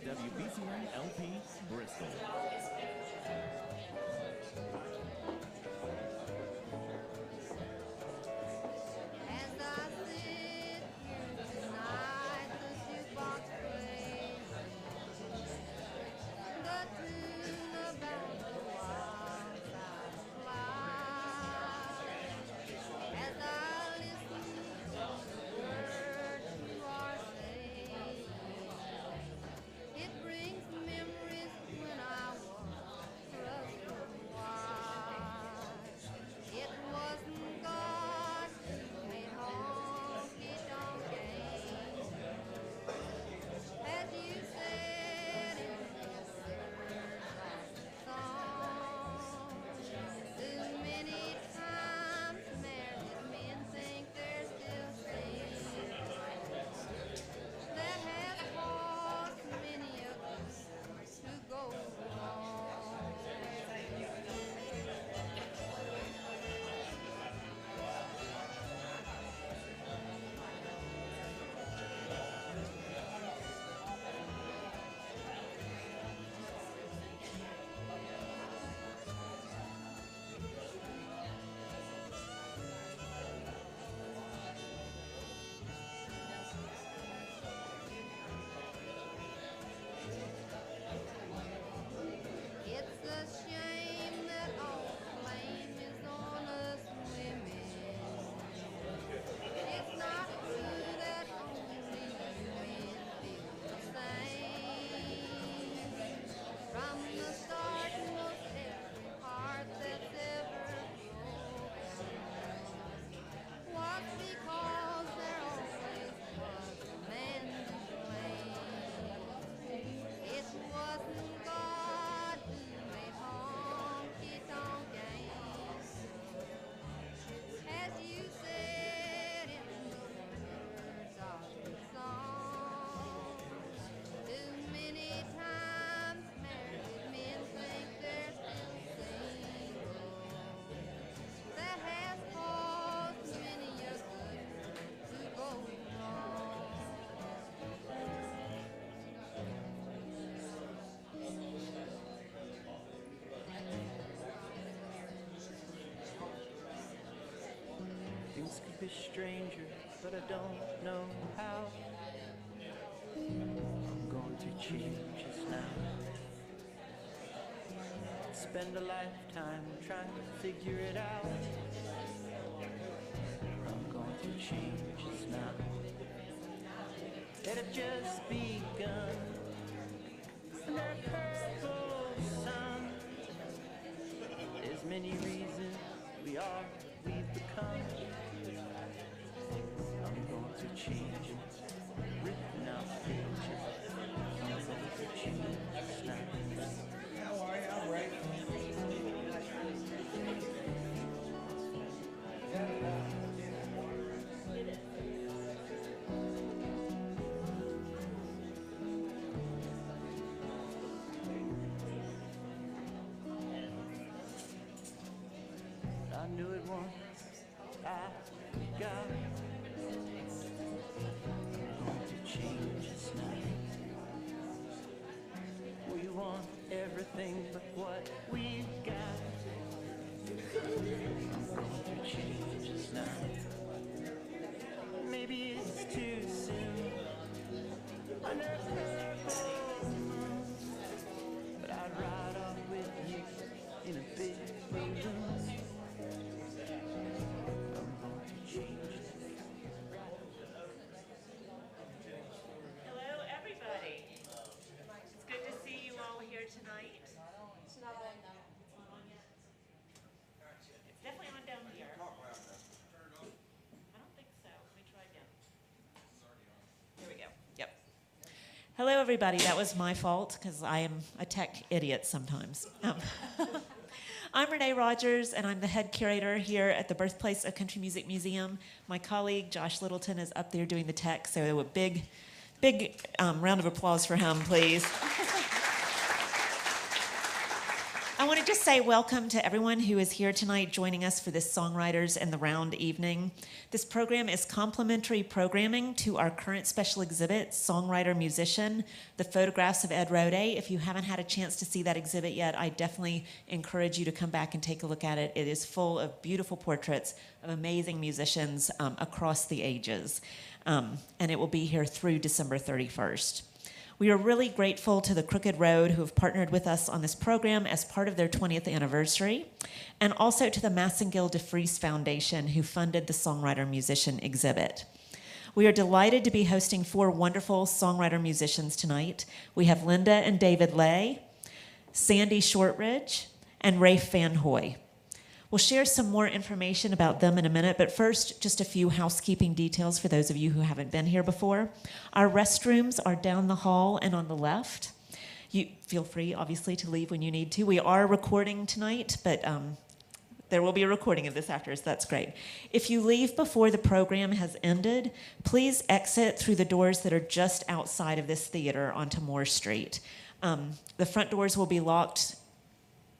WBCM LP, Bristol. Things could be stranger, but I don't know how. I'm going to change this now. Spend a lifetime trying to figure it out. I'm going to change this now. It had just begun under a purple sun. There's many reasons we are we've become. I'm going to change it, written out pages. I'm going to change this now. How are you? I'm right. I knew it once, I got it. I'm going to change this now. We want everything but what we've got. I'm going to change this now. Maybe it's too soon under a purple moon, but I'd ride off with you in a big balloon. Hello, everybody. It's good to see you all here tonight. It's definitely on down here. I don't think so. Let me try again. Here we go. Yep. Hello, everybody. That was my fault because I am a tech idiot sometimes. I'm Renee Rogers, and I'm the head curator here at the Birthplace of Country Music Museum. My colleague, Josh Littleton, is up there doing the tech, so a big round of applause for him, please. I want to just say welcome to everyone who is here tonight joining us for this Songwriters and the Round evening. This program is complimentary programming to our current special exhibit, Songwriter Musician, the photographs of Ed Rode. If you haven't had a chance to see that exhibit yet, I definitely encourage you to come back and take a look at it. It is full of beautiful portraits of amazing musicians across the ages. And it will be here through December 31st. We are really grateful to the Crooked Road who have partnered with us on this program as part of their 20th anniversary, and also to the Massengill de Vries Foundation who funded the Songwriter Musician exhibit. We are delighted to be hosting 4 wonderful songwriter musicians tonight. We have Linda and David Lay, Sandy Shortridge, and Rafe Van Hoy. We'll share some more information about them in a minute, but first, just a few housekeeping details for those of you who haven't been here before. Our restrooms are down the hall and on the left. You feel free, obviously, to leave when you need to. We are recording tonight, but there will be a recording of this after, so that's great. If you leave before the program has ended, please exit through the doors that are just outside of this theater onto Moore Street. The front doors will be locked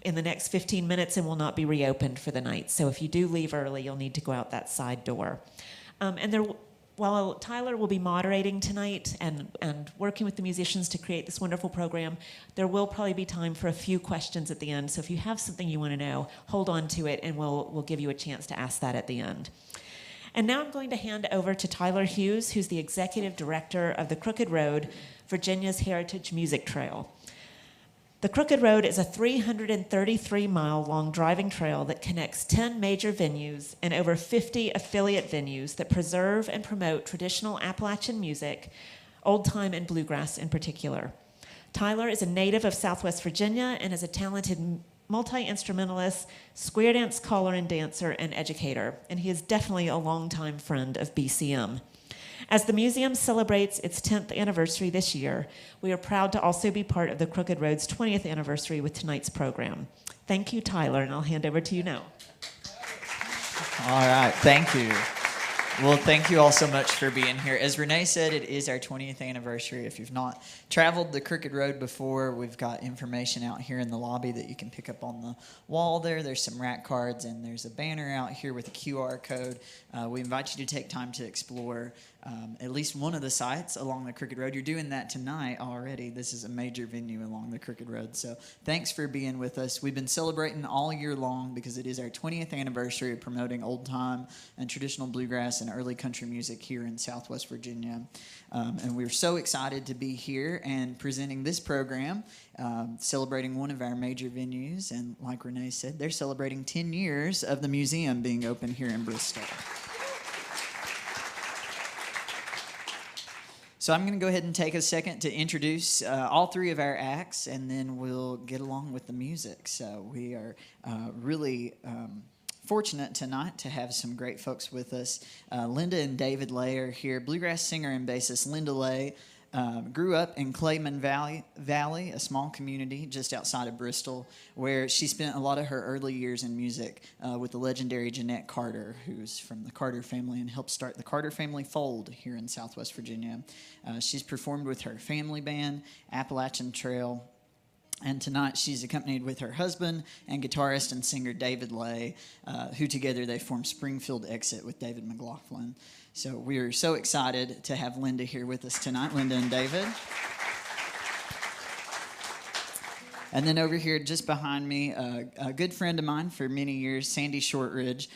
in the next 15 minutes and will not be reopened for the night. So if you do leave early, you'll need to go out that side door. While Tyler will be moderating tonight and working with the musicians to create this wonderful program, there will probably be time for a few questions at the end. So if you have something you want to know, hold on to it and we'll give you a chance to ask that at the end. And now I'm going to hand over to Tyler Hughes, who's the executive director of the Crooked Road, Virginia's Heritage Music Trail. The Crooked Road is a 333-mile-long driving trail that connects 10 major venues and over 50 affiliate venues that preserve and promote traditional Appalachian music, old time and bluegrass in particular. Tyler is a native of Southwest Virginia and is a talented multi-instrumentalist, square dance caller and dancer, and educator, and he is definitely a longtime friend of BCM. As the museum celebrates its 10th anniversary this year, we are proud to also be part of the Crooked Road's 20th anniversary with tonight's program. Thank you, Tyler, and I'll hand over to you now. All right, thank you. Well, thank you all so much for being here. As Renee said, it is our 20th anniversary. If you've not traveled the Crooked Road before, we've got information out here in the lobby that you can pick up on the wall there. There's some rack cards, and there's a banner out here with a QR code. We invite you to take time to explore at least one of the sites along the Crooked Road. You're doing that tonight already. This is a major venue along the Crooked Road. So thanks for being with us. We've been celebrating all year long because it is our 20th anniversary of promoting old time and traditional bluegrass and early country music here in Southwest Virginia. And we're so excited to be here and presenting this program, celebrating one of our major venues. And like Renee said, they're celebrating 10 years of the museum being open here in Bristol. So I'm going to go ahead and take a second to introduce all 3 of our acts, and then we'll get along with the music. So we are really fortunate tonight to have some great folks with us. Linda and David Lay are here. Bluegrass singer and bassist Linda Lay grew up in Clayman Valley, a small community just outside of Bristol, where she spent a lot of her early years in music with the legendary Jeanette Carter, who's from the Carter family and helped start the Carter Family Fold here in Southwest Virginia. She's performed with her family band, Appalachian Trail, and tonight she's accompanied with her husband and guitarist and singer David Lay, who together they form Springfield Exit with David McLaughlin. So we are so excited to have Linda here with us tonight, Linda and David. And then over here, just behind me, a good friend of mine for many years, Sandy Shortridge.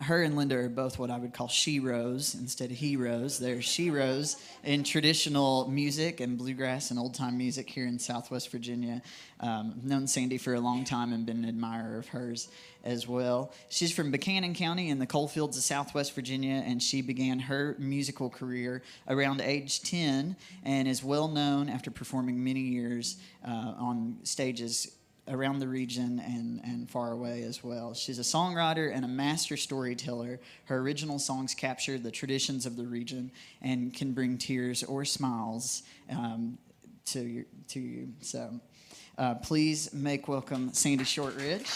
Her and Linda are both what I would call she-ros instead of heroes. They're she-ros in traditional music and bluegrass and old-time music here in Southwest Virginia. I've known Sandy for a long time and been an admirer of hers as well. She's from Buchanan County in the coal fields of Southwest Virginia, and she began her musical career around age 10 and is well known after performing many years on stages around the region and far away as well. She's a songwriter and a master storyteller. Her original songs capture the traditions of the region and can bring tears or smiles to you. So please make welcome Sandy Shortridge.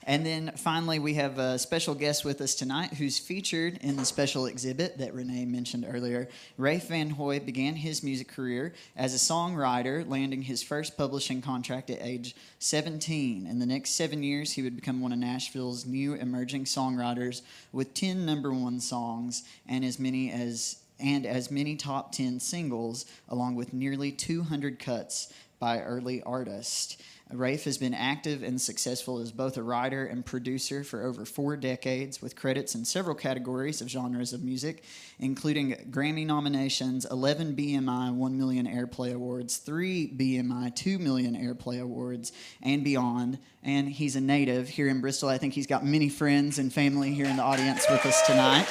And then finally, we have a special guest with us tonight who's featured in the special exhibit that Renee mentioned earlier. Rafe Van Hoy began his music career as a songwriter, landing his first publishing contract at age 17. In the next 7 years, he would become one of Nashville's new emerging songwriters with 10 number one songs and as many top 10 singles, along with nearly 200 cuts by early artists. Rafe has been active and successful as both a writer and producer for over 4 decades, with credits in several categories of genres of music, including Grammy nominations, 11 BMI 1 Million Airplay Awards, 3 BMI 2 Million Airplay Awards, and beyond. And he's a native here in Bristol. I think he's got many friends and family here in the audience with us tonight.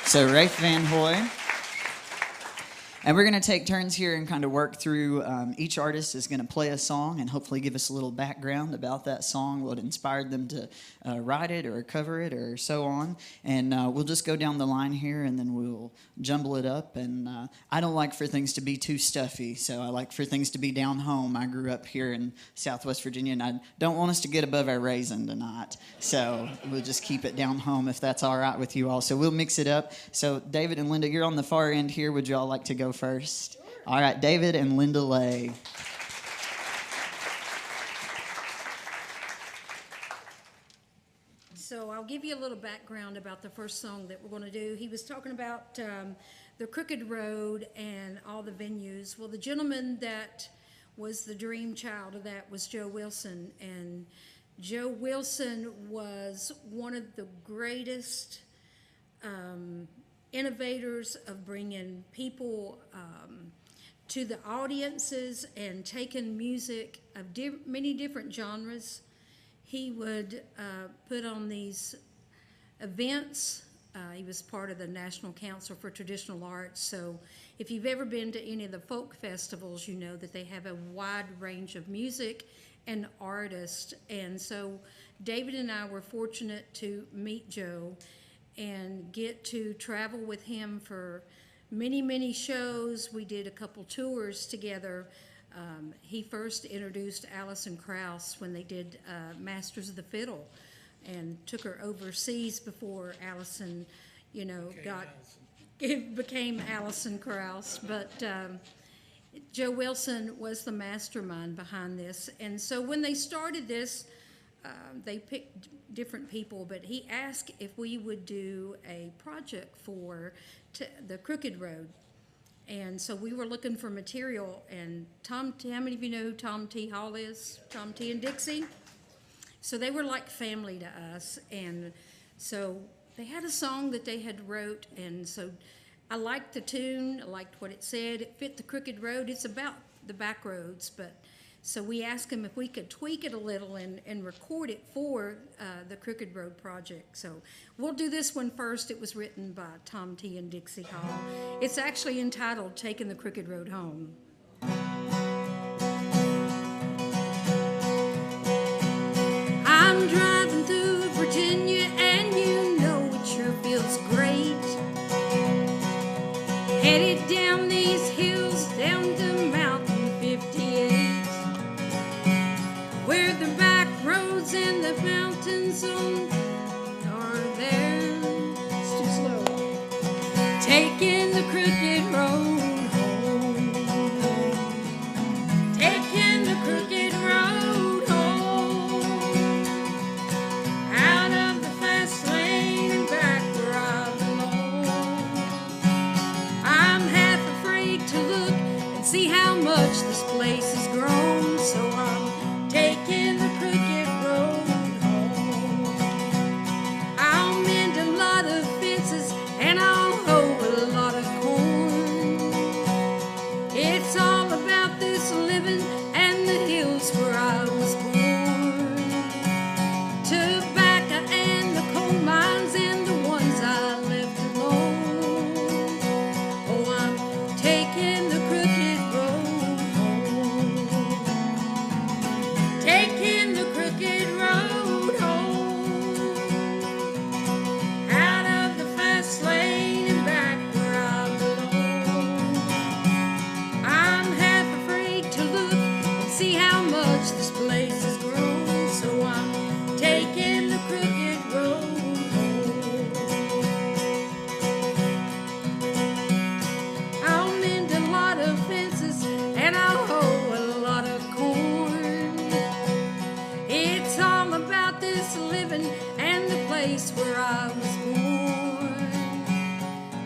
So Rafe Van Hoy. And we're going to take turns here and kind of work through, each artist is going to play a song and hopefully give us a little background about that song, what inspired them to write it or cover it or so on. And we'll just go down the line here and then we'll jumble it up. And I don't like for things to be too stuffy, so I like for things to be down home. I grew up here in Southwest Virginia, and I don't want us to get above our raisin tonight. So we'll just keep it down home if that's all right with you all. So we'll mix it up. So David and Linda, you're on the far end here. Would you all like to go first? Sure. All right, David and Linda Lay. So I'll give you a little background about the first song that we're going to do. He was talking about the Crooked Road and all the venues. Well, the gentleman that was the dream child of that was Joe Wilson. And Joe Wilson was one of the greatest innovators of bringing people to the audiences and taking music of many different genres. He would put on these events. He was part of the National Council for Traditional Arts. So if you've ever been to any of the folk festivals, you know that they have a wide range of music and artists. And so David and I were fortunate to meet Joe and get to travel with him for many, many shows. We did a couple tours together. He first introduced Alison Krauss when they did Masters of the Fiddle and took her overseas before Alison, became Alison Krauss. But Joe Wilson was the mastermind behind this. And so when they started this, they picked different people, but he asked if we would do a project for the Crooked Road. And so we were looking for material, and how many of you know who Tom T. Hall is? Tom T. and Dixie? So they were like family to us, and so they had a song that they had wrote, and so I liked the tune, I liked what it said, it fit the Crooked Road. It's about the back roads, but so we asked him if we could tweak it a little and record it for the Crooked Road project. So we'll do this one first. It was written by Tom T. and Dixie Hall. It's actually entitled Taking the Crooked Road Home. I'm driving through Virginia and you know it sure feels great. Headed down these hills, down to Mountain 58. Where the back roads and the mountains are there. It's too slow. Taking the crooked road home. Taking the crooked road home. Out of the fast lane and back where I belong. I'm half afraid to look and see how much this place has grown. So I'm taking the crooked road home. I'll mend a lot of fences and I'll hoe a lot of corn.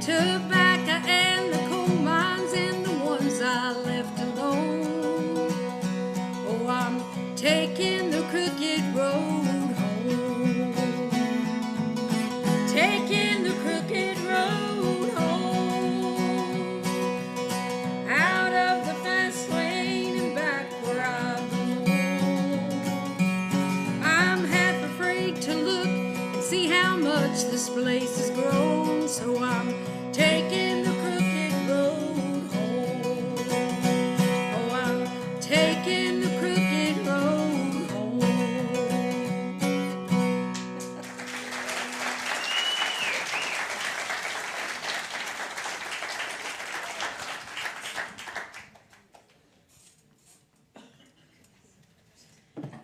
tobacco and the coal mines and the ones I left alone. Oh, I'm taking the crooked road home. Taking the crooked road home. Out of the fast lane and back where I belong. I'm half afraid to look and see how much this place has grown. So I'm taking the crooked road home. Oh, I'm taking the crooked road home.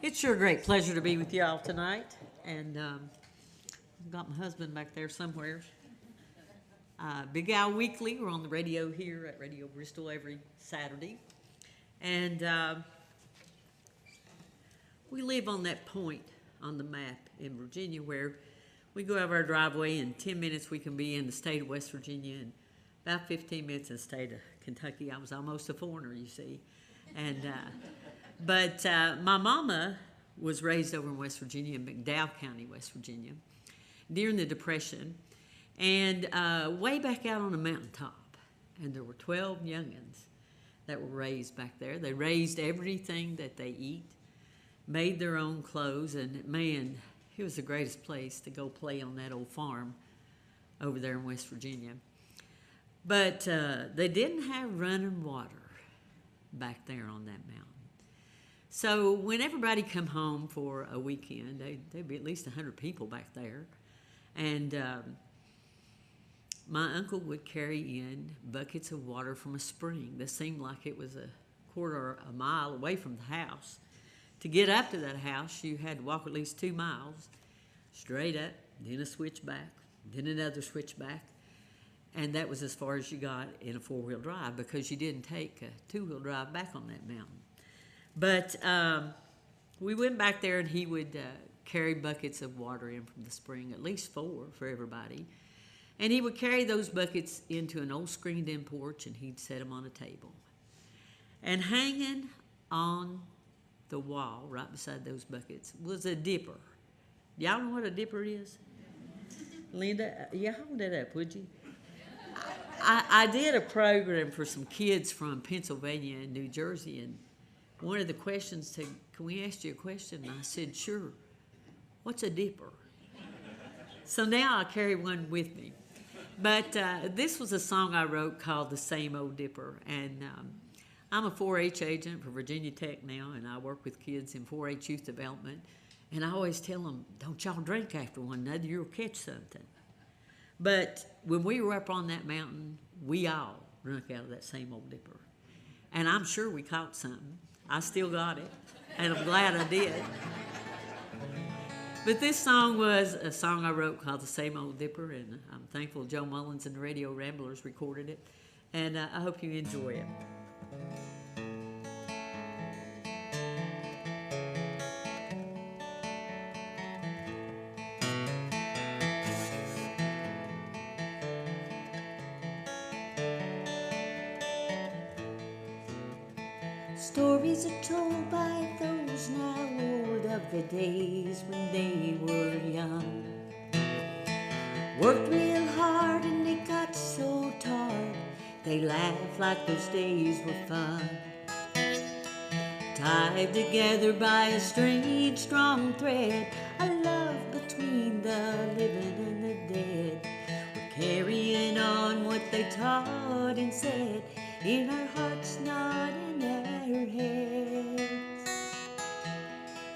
It's sure a great pleasure to be with y'all tonight, and I've got my husband back there somewhere. Big Al Weekly, we're on the radio here at Radio Bristol every Saturday, and we live on that point on the map in Virginia where we go out of our driveway in 10 minutes we can be in the state of West Virginia, and about 15 minutes in the state of Kentucky. I was almost a foreigner, you see, and but my mama was raised over in West Virginia, in McDowell County, West Virginia, during the Depression, and way back out on a mountaintop. And there were 12 youngins that were raised back there. They raised everything that they eat, made their own clothes, and man, it was the greatest place to go play on that old farm over there in West Virginia. But they didn't have running water back there on that mountain. So when everybody come home for a weekend, there'd be at least 100 people back there. And my uncle would carry in buckets of water from a spring that seemed like it was a quarter of a mile away from the house. To get up to that house, you had to walk at least 2 miles, straight up, then a switchback, then another switchback. And that was as far as you got in a four-wheel drive, because you didn't take a two-wheel drive back on that mountain. But we went back there, and he would carry buckets of water in from the spring, at least 4 for everybody. And he would carry those buckets into an old screened-in porch, and he'd set them on a table. And hanging on the wall right beside those buckets was a dipper. Y'all know what a dipper is? Linda, yeah, hold that up, would you? I did a program for some kids from Pennsylvania and New Jersey, and one of the questions said, "Can we ask you a question?" And I said, "Sure. What's a dipper?" So now I carry one with me. But this was a song I wrote called "The Same Old Dipper," and I'm a 4-H agent for Virginia Tech now, and I work with kids in 4-H youth development. And I always tell them, "Don't y'all drink after one another, you'll catch something." But when we were up on that mountain, we all drunk out of that same old dipper. And I'm sure we caught something. I still got it, and I'm glad I did. But this song was a song I wrote called "The Same Old Dipper," and I'm thankful Joe Mullins and the Radio Ramblers recorded it. And I hope you enjoy it. Stories are told by those now old of the days when they were young. Worked real hard and they got so tired, they laughed like those days were fun. Tied together by a strange strong thread, a love between the living and the dead. We're carrying on what they taught and said, in our hearts, not in our heads.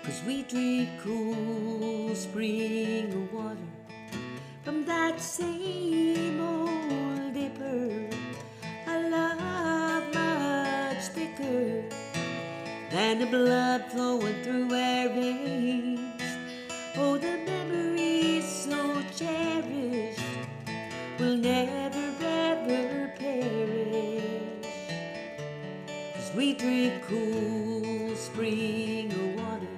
'Cause we drink cool spring water from that same old dipper, a love much thicker than the blood flowing through our veins. Oh, the memories so cherished will never ever perish. 'Cause we drink cool spring water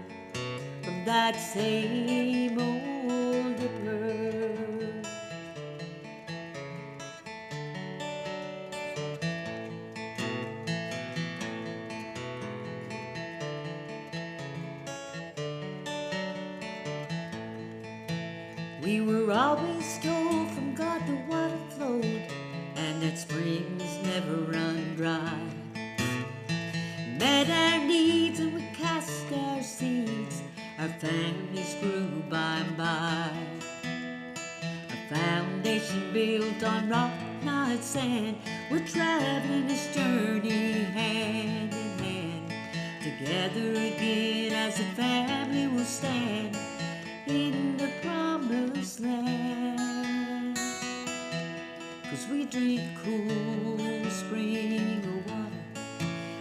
from that same old dipper. We were always told from God the water flowed, and that springs never run dry. Met our needs and we cast our seeds. Our families grew by and by. A foundation built on rock, not sand. We're traveling this journey hand in hand. Together again as a family we'll stand in the promised land. 'Cause we drink cool spring water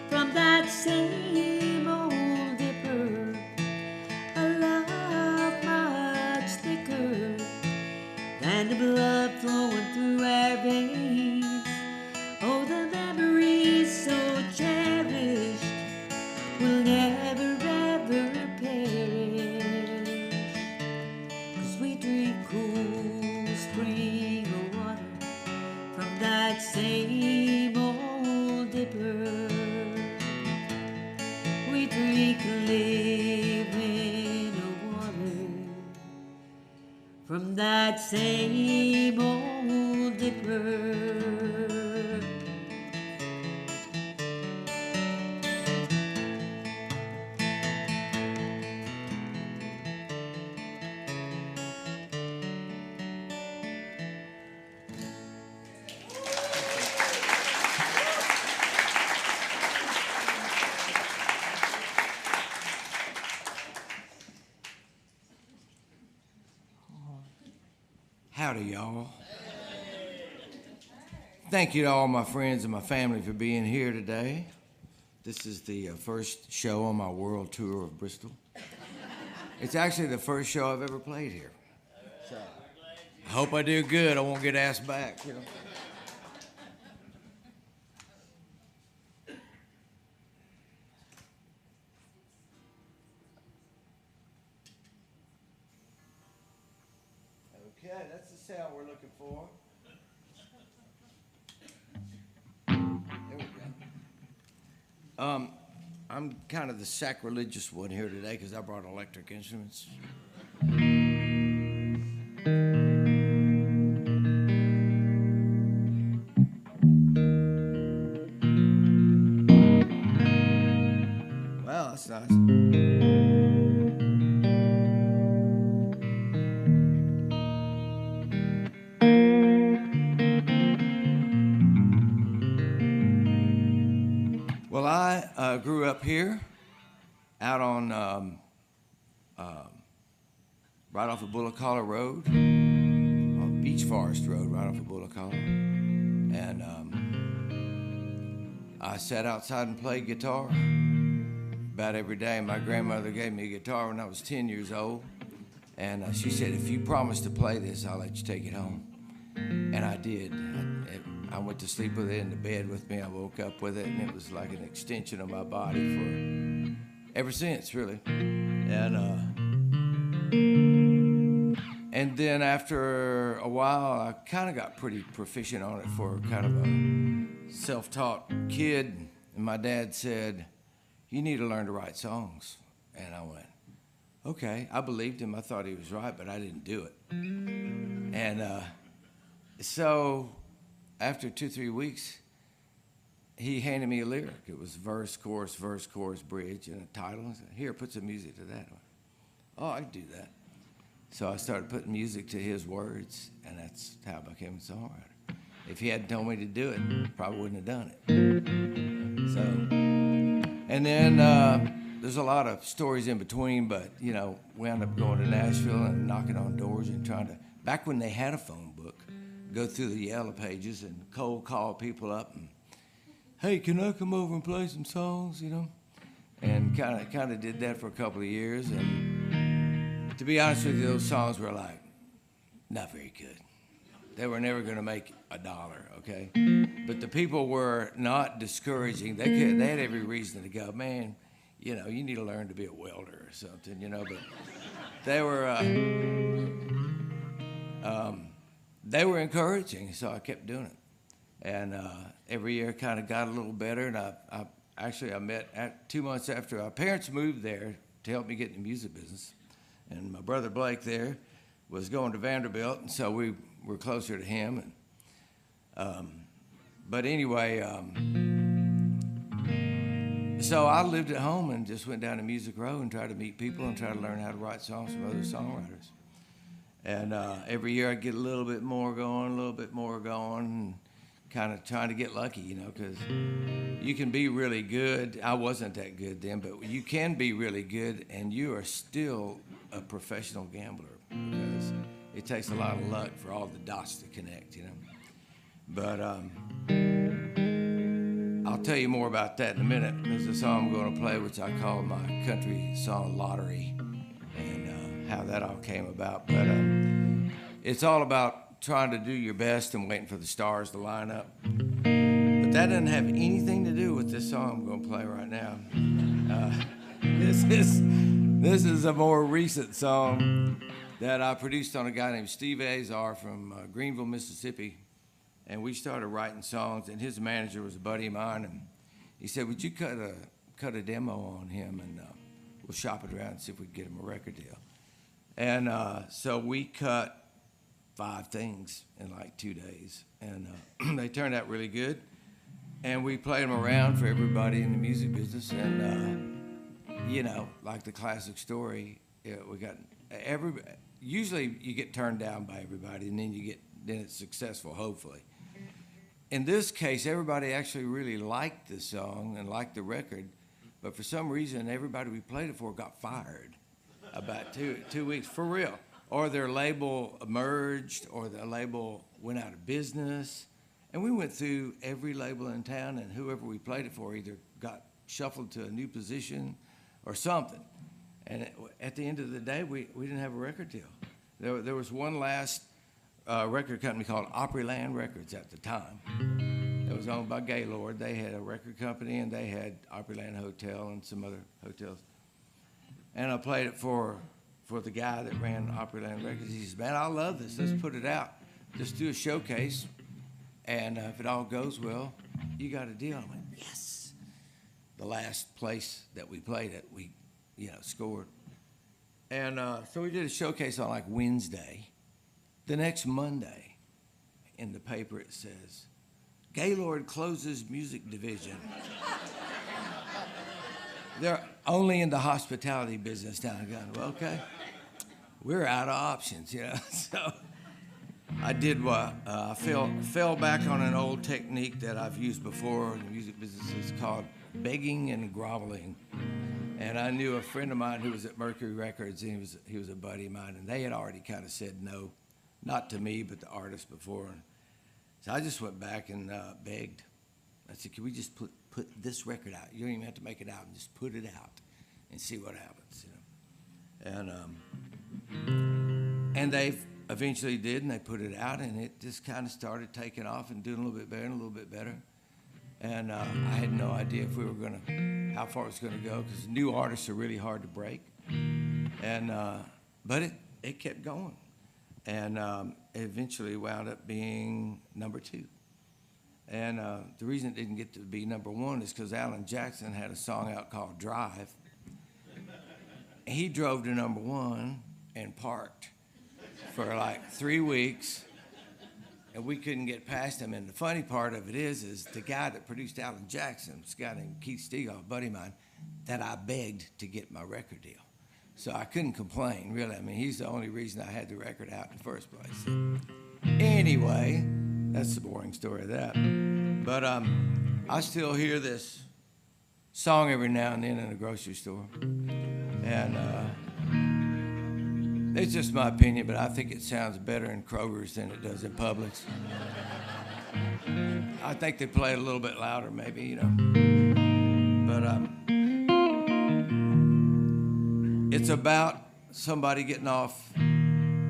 from that same old dipper, a love much thicker than the blood flowing through our veins. Oh, the memories so cherished will never ever perish. 'Cause we drink cool spring water from that same old dipper. We drink living water from that same old dipper. Howdy, y'all. Thank you to all my friends and my family for being here today. This is the first show on my world tour of Bristol. It's actually the first show I've ever played here. So I hope I do good. I won't get asked back, you know. Okay, that's the sound we're looking for. There we go. I'm kind of the sacrilegious one here today because I brought electric instruments. Well, that's nice. Well, I grew up here, out on right off of Bullock-Collar Road, on Beach Forest Road, right off of Bullock-Collar, and I sat outside and played guitar about every day. My grandmother gave me a guitar when I was 10 years old, and she said, "If you promise to play this, I'll let you take it home." And I did. I went to sleep with it in the bed with me. I woke up with it, and it was like an extension of my body for ever since, really. And then after a while, I kind of got pretty proficient on it for kind of a self-taught kid. And my dad said, "You need to learn to write songs." And I went, okay. I believed him. I thought he was right, but I didn't do it. And so after 2-3 weeks, he handed me a lyric. It was verse, chorus, bridge, and a title. I said, "Here, put some music to that." Oh, I can do that. So I started putting music to his words, and that's how I became a songwriter. If he hadn't told me to do it, probably wouldn't have done it. So, and then there's a lot of stories in between, but, you know, we ended up going to Nashville and knocking on doors and trying to, back when they had a phone book, go through the Yellow Pages and cold call people up and, "Hey, can I come over and play some songs?" You know, and kind of did that for a couple of years. And to be honest with you, those songs were like not very good. They were never going to make $1, okay? But the people were not discouraging. They had every reason to go, "Man, you know, you need to learn to be a welder or something," you know. But they were encouraging, so I kept doing it. And every year kind of got a little better. And I met 2 months after our parents moved there to help me get in the music business. And my brother Blake there was going to Vanderbilt, and so we were closer to him. But anyway, so I lived at home and just went down to Music Row and tried to meet people and try to learn how to write songs from other songwriters. And every year I'd get a little bit more going, and kind of trying to get lucky, you know, because you can be really good. I wasn't that good then, but you can be really good, and you are still a professional gambler because it takes a lot of luck for all the dots to connect, you know. But I'll tell you more about that in a minute. There's a song I'm going to play, which I call my country song Lottery, and how that all came about. But it's all about trying to do your best and waiting for the stars to line up. But that doesn't have anything to do with this song I'm going to play right now. This is a more recent song that I produced on a guy named Steve Azar from Greenville, Mississippi. And we started writing songs, and his manager was a buddy of mine, and he said, would you cut a demo on him, and we'll shop it around and see if we can get him a record deal. And so we cut 5 things in like 2 days, and they turned out really good. And we played them around for everybody in the music business, and you know, like the classic story, we got usually you get turned down by everybody, and then it's successful, hopefully. In this case, everybody actually really liked the song and liked the record, but for some reason, everybody we played it for got fired about 2 weeks, for real. Or their label merged, or the label went out of business. And we went through every label in town, and whoever we played it for either got shuffled to a new position or something. And at the end of the day, we didn't have a record deal. There was one last record company called Opryland Records at the time. It was owned by Gaylord. They had a record company, and they had Opryland Hotel and some other hotels. And I played it for the guy that ran Opryland Records. He says, man, I love this. Let's put it out. Just do a showcase, and if it all goes well, you got a deal. I went, yes. The last place that we played it, we scored. And so we did a showcase on like Wednesday. The next Monday, in the paper, it says, Gaylord closes music division. They're only in the hospitality business now. I'm going, well, okay, we're out of options, you know. So I did what? I fell back on an old technique that I've used before in the music business. It's called begging and groveling. And I knew a friend of mine who was at Mercury Records, and he was a buddy of mine, and they had already kind of said no. Not to me, but the artist before. And so I just went back and begged. I said, can we just put this record out? You don't even have to make it out, and just put it out and see what happens, you know. And they eventually did, and they put it out, and it just kind of started taking off and doing a little bit better and a little bit better. And I had no idea if we were how far it was going to go, because new artists are really hard to break. And but it kept going. And eventually wound up being number 2. And the reason it didn't get to be number 1 is because Alan Jackson had a song out called Drive. He drove to number 1 and parked for like 3 weeks, and we couldn't get past him. And the funny part of it is the guy that produced Alan Jackson, this guy named Keith Stegall, a buddy of mine, that I begged to get my record deal. So I couldn't complain, really. I mean, he's the only reason I had the record out in the first place. Anyway, that's the boring story of that. But I still hear this song every now and then in a grocery store. And it's just my opinion, but I think it sounds better in Kroger's than it does in Publix. I think they play it a little bit louder, maybe, you know. But it's about somebody getting off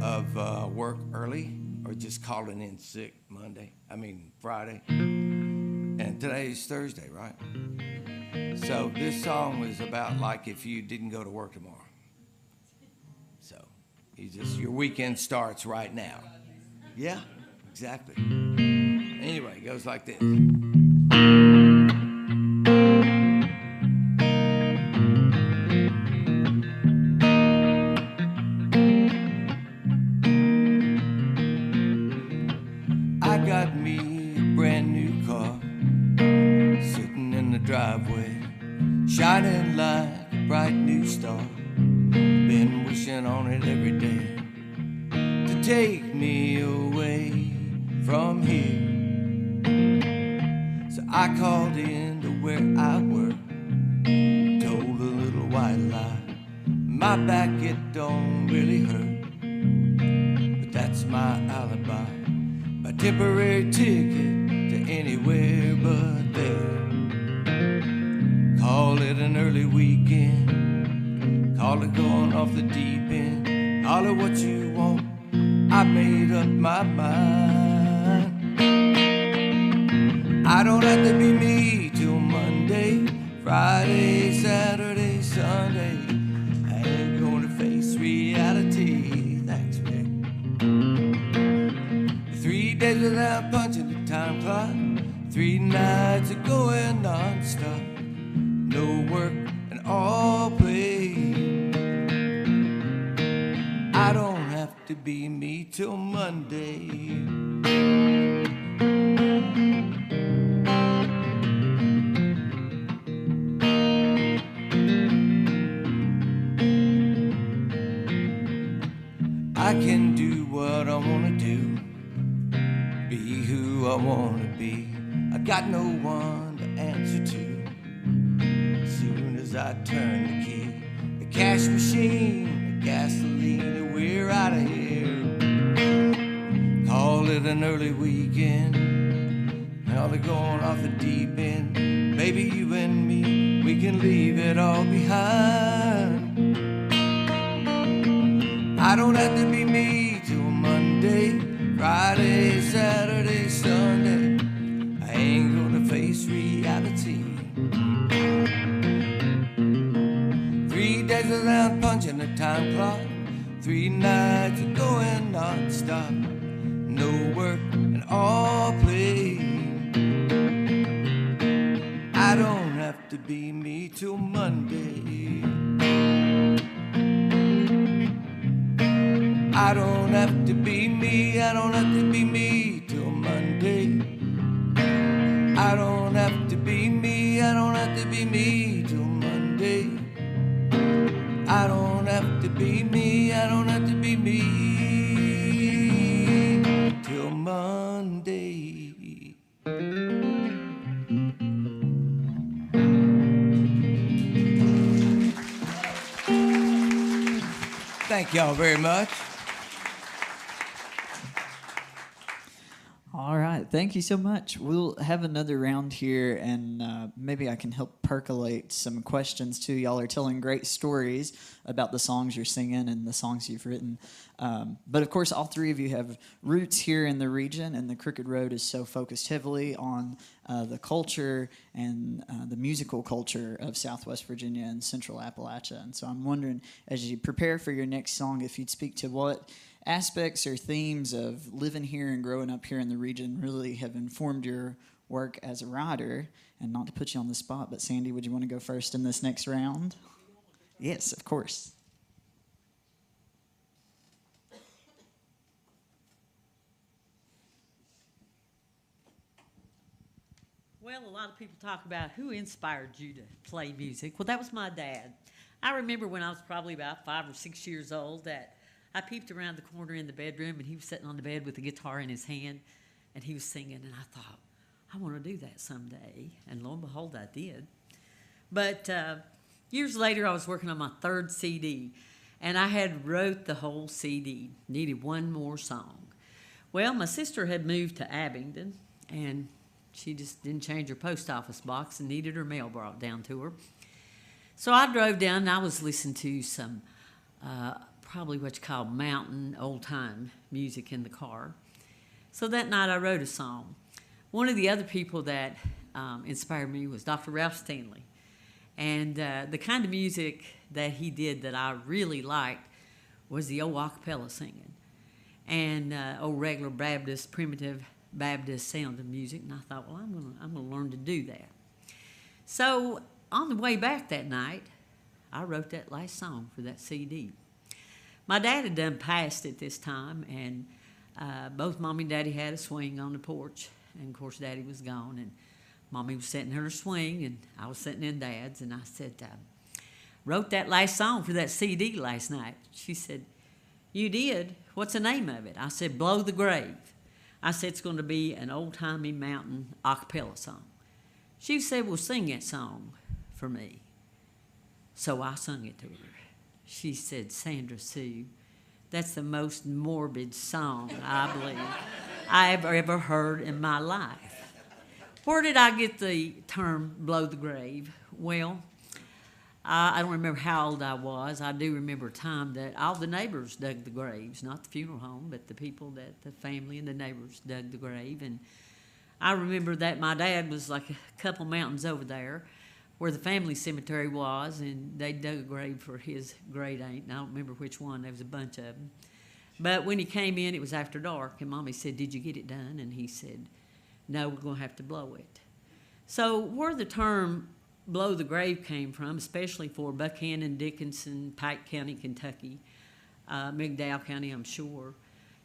of work early or just calling in sick Friday. And today's Thursday, right? So this song was about like if you didn't go to work tomorrow. So your weekend starts right now. Yeah, exactly. Anyway, it goes like this. brand new car sitting in the driveway, shining like a bright new star. Been wishing on it every day to take me away from here. So I called into where I work, told a little white lie. My back, it don't really hurt, but that's my alibi. My temporary ticket to anywhere but there. Call it an early weekend, call it going off the deep end. Call it what you want, I made up my mind. I don't have to be me till Monday, Friday, Saturday, Sunday. I ain't gonna face reality, thanks, Rick. 3 days without punching the time clock, 3 nights of going non-stop. No work and all play. I don't have to be me till Monday. I can do what I wanna do, be who I wanna be. I got no one to answer to. As soon as I turn the key, the cash machine, the gasoline, we're out of here. Call it an early weekend, now they're going off the deep end. Baby, you and me, we can leave it all behind. I don't have to be me till Monday, Friday, Saturday, Sunday. I ain't gonna face reality. 3 days without punching the time clock, 3 nights of going non-stop. No work and all play. I don't have to be me till Monday. I don't have to be me, I don't have to be me till Monday. I don't have to be me, I don't have to be me till Monday. I don't have to be me, I don't have to be me till Monday. Thank y'all very much. All right, thank you so much. We'll have another round here, and maybe I can help percolate some questions too. Y'all are telling great stories about the songs you're singing and the songs you've written. But of course, all three of you have roots here in the region, and the Crooked Road is so focused heavily on the culture and the musical culture of Southwest Virginia and Central Appalachia. And so I'm wondering, as you prepare for your next song, if you'd speak to what aspects or themes of living here and growing up here in the region really have informed your work as a writer. And not to put you on the spot, but Sandy, would you want to go first in this next round? Yes, of course. Well, a lot of people talk about who inspired you to play music. Well, that was my dad. I remember when I was probably about 5 or 6 years old that I peeped around the corner in the bedroom, and he was sitting on the bed with a guitar in his hand, and he was singing, and I thought, I want to do that someday. And lo and behold, I did. But years later, I was working on my 3rd CD, and I had wrote the whole CD, needed one more song. Well, my sister had moved to Abingdon, and she just didn't change her post office box and needed her mail brought down to her. So I drove down, and I was listening to some probably what you call mountain old-time music in the car. So that night I wrote a song. One of the other people that inspired me was Dr. Ralph Stanley. And the kind of music that he did that I really liked was the old a cappella singing and old regular Baptist, primitive Baptist sound of music. And I thought, well, I'm gonna learn to do that. So on the way back that night, I wrote that last song for that CD. My dad had done passed at this time, and both Mommy and Daddy had a swing on the porch. And, of course, Daddy was gone, and Mommy was sitting in her swing, and I was sitting in Dad's, and I said, wrote that last song for that CD last night. She said, you did? What's the name of it? I said, Blow the Grave. I said, it's going to be an old-timey mountain a cappella song. She said, well, sing that song for me. So I sung it to her. She said, Sandra Sue, that's the most morbid song, I believe, I've ever heard in my life. Where did I get the term blow the grave? Well, I don't remember how old I was. I do remember a time that all the neighbors dug the graves, not the funeral home, but the people that the family and the neighbors dug the grave. And I remember that my dad was like a couple mountains over there where the family cemetery was, and they dug a grave for his great aunt. And I don't remember which one. There was a bunch of them. But when he came in, it was after dark, and Mommy said, did you get it done? And he said, no, we're going to have to blow it. So where the term blow the grave came from, especially for Buchanan, Dickinson, Pike County, Kentucky, McDowell County, I'm sure,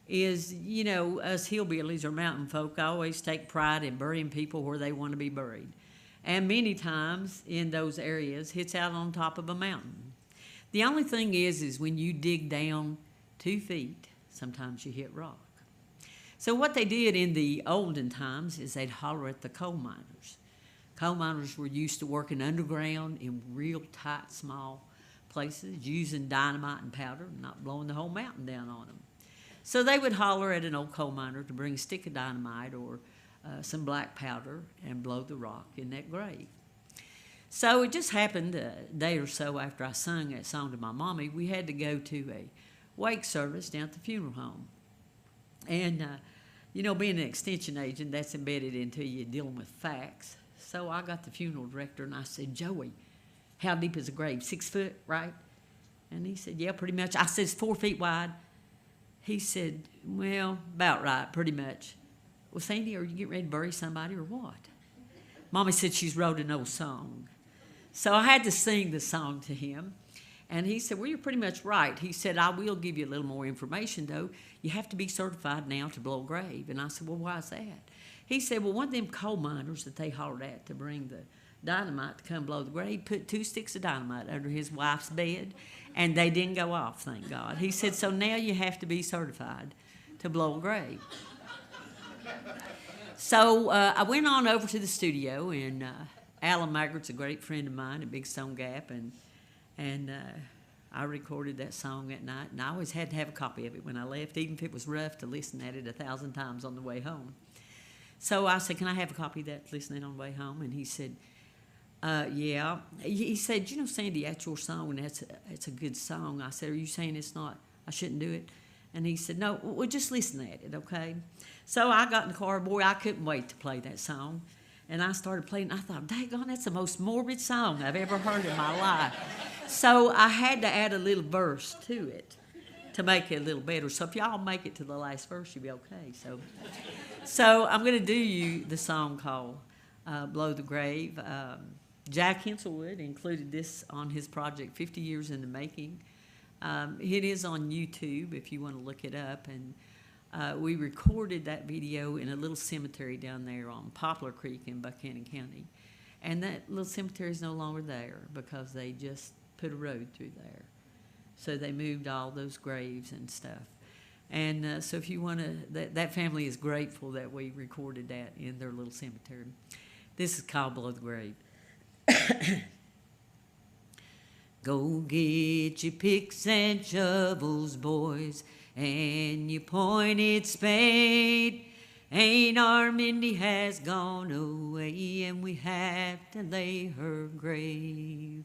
is, you know, us hillbillies or mountain folk always take pride in burying people where they want to be buried. And many times in those areas, it's out on top of a mountain. The only thing is when you dig down 2 feet, sometimes you hit rock. So what they did in the olden times is they'd holler at the coal miners. Coal miners were used to working underground in real tight, small places, using dynamite and powder, not blowing the whole mountain down on them. So they would holler at an old coal miner to bring a stick of dynamite or some black powder and blow the rock in that grave. So it just happened a day or so after I sung that song to my mommy, we had to go to a wake service down at the funeral home. And, you know, being an extension agent, that's embedded into you dealing with facts. So I got the funeral director and I said, Joey, how deep is the grave? 6 foot, right? And he said, yeah, pretty much. I said, it's 4 feet wide. He said, well, about right, pretty much. Well, Sandy, are you getting ready to bury somebody or what? Mommy said she's wrote an old song. So I had to sing the song to him. And he said, well, you're pretty much right. He said, I will give you a little more information, though. You have to be certified now to blow a grave. And I said, well, why is that? He said, well, one of them coal miners that they hollered at to bring the dynamite to come blow the grave put 2 sticks of dynamite under his wife's bed, and they didn't go off, thank God. He said, so now you have to be certified to blow a grave. So I went on over to the studio, and Alan Maggart's a great friend of mine at Big Stone Gap, and I recorded that song at night, and I always had to have a copy of it when I left, even if it was rough to listen at it 1,000 times on the way home. So I said, can I have a copy of that listening on the way home? And he said, yeah. He said, you know, Sandy, that's your song, and it's a good song. I said, are you saying it's not, I shouldn't do it? And he said, no, well, just listen at it, okay? So I got in the car, boy, I couldn't wait to play that song. And I started playing, I thought, daggone, that's the most morbid song I've ever heard in my life. So I had to add a little verse to it to make it a little better. So if y'all make it to the last verse, you'll be okay. So I'm going to do you the song called Blow the Grave. Jack Henselwood included this on his project, 50 Years in the Making. It is on YouTube if you want to look it up. And we recorded that video in a little cemetery down there on Poplar Creek in Buchanan County. And that little cemetery is no longer there because they just put a road through there. So they moved all those graves and stuff. And so if you want to, that family is grateful that we recorded that in their little cemetery. This is called Blow the Grave. Go get your picks and shovels, boys, and your pointed spade. Aunt Armindy has gone away, and we have to lay her grave.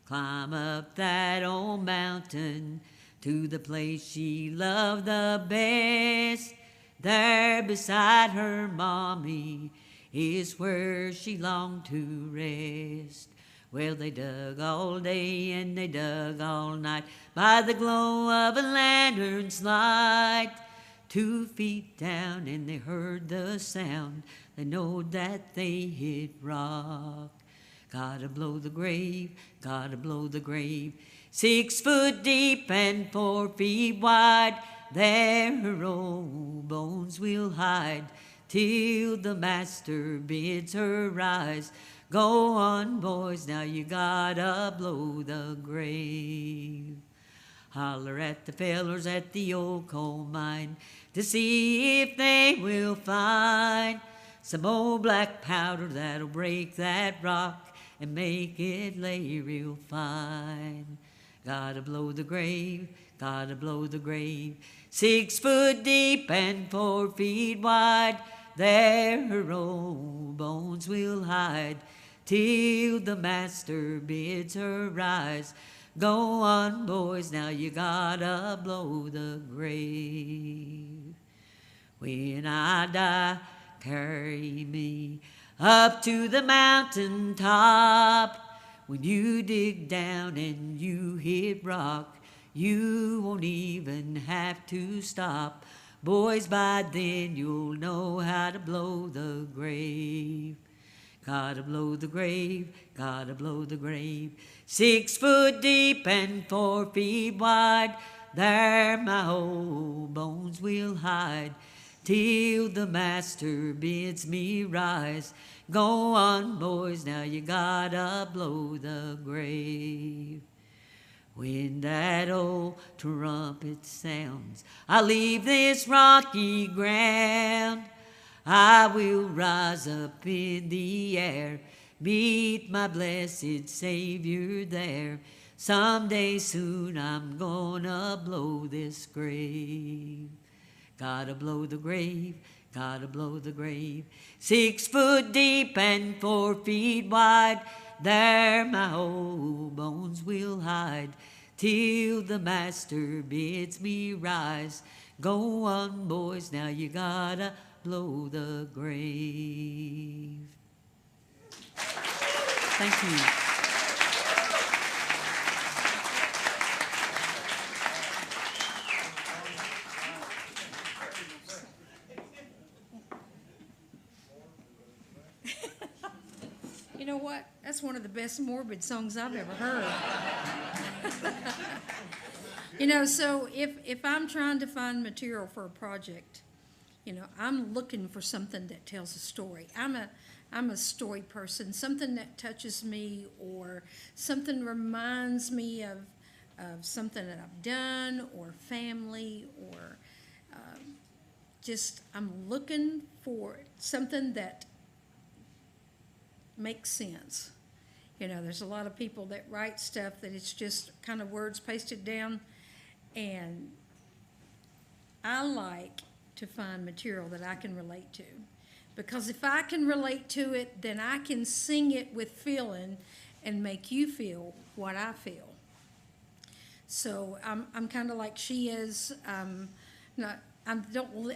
Climb up that old mountain to the place she loved the best. There beside her mommy is where she longed to rest. Well, they dug all day and they dug all night by the glow of a lantern's light. 2 feet down and they heard the sound. They know that they hit rock. Gotta blow the grave, gotta blow the grave. 6 foot deep and 4 feet wide. There her old bones will hide. till the master bids her rise. Go on, boys, now you gotta blow the grave. Holler at the fellers at the old coal mine to see if they will find some old black powder that'll break that rock and make it lay real fine. Gotta blow the grave, gotta blow the grave, 6 foot deep and 4 feet wide. There her old bones will hide till the master bids her rise. Go on, boys, now you gotta blow the grave. When I die, carry me up to the mountain top. When you dig down and you hit rock, you won't even have to stop. Boys, by then you'll know how to blow the grave. Gotta blow the grave, gotta blow the grave, 6 foot deep and 4 feet wide. There my old bones will hide till the master bids me rise. Go on, boys, now you gotta blow the grave. When that old trumpet sounds, I leave this rocky ground. I will rise up in the air, meet my blessed Savior there. Someday soon I'm gonna blow this grave. Gotta blow the grave, gotta blow the grave, 6 foot deep and 4 feet wide. There my old bones will hide till the master bids me rise. Go on, boys, now you gotta blow the grave. Thank you. You know what? That's one of the best morbid songs I've ever heard. So if I'm trying to find material for a project, I'm looking for something that tells a story. I'm a story person, something that touches me or something reminds me of something that I've done or family or I'm looking for something that makes sense. There's a lot of people that write stuff that it's just kind of words pasted down, and I like to find material that I can relate to, because if I can relate to it, then I can sing it with feeling and make you feel what I feel. So I'm kind of like she is. I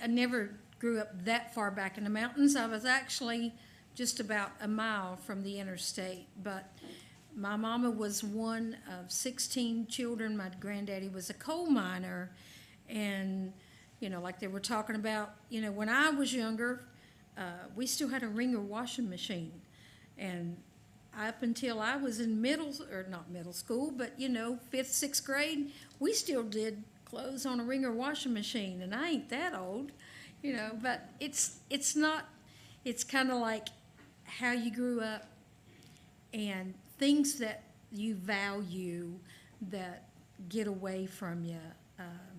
never grew up that far back in the mountains. I was actually just about a mile from the interstate, but my mama was one of 16 children. My granddaddy was a coal miner, and like they were talking about, when I was younger, we still had a wringer washing machine, and up until I was in not middle school, but 5th, 6th grade, we still did clothes on a wringer washing machine, and I ain't that old, but it's not. It's kind of like how you grew up and things that you value that get away from you.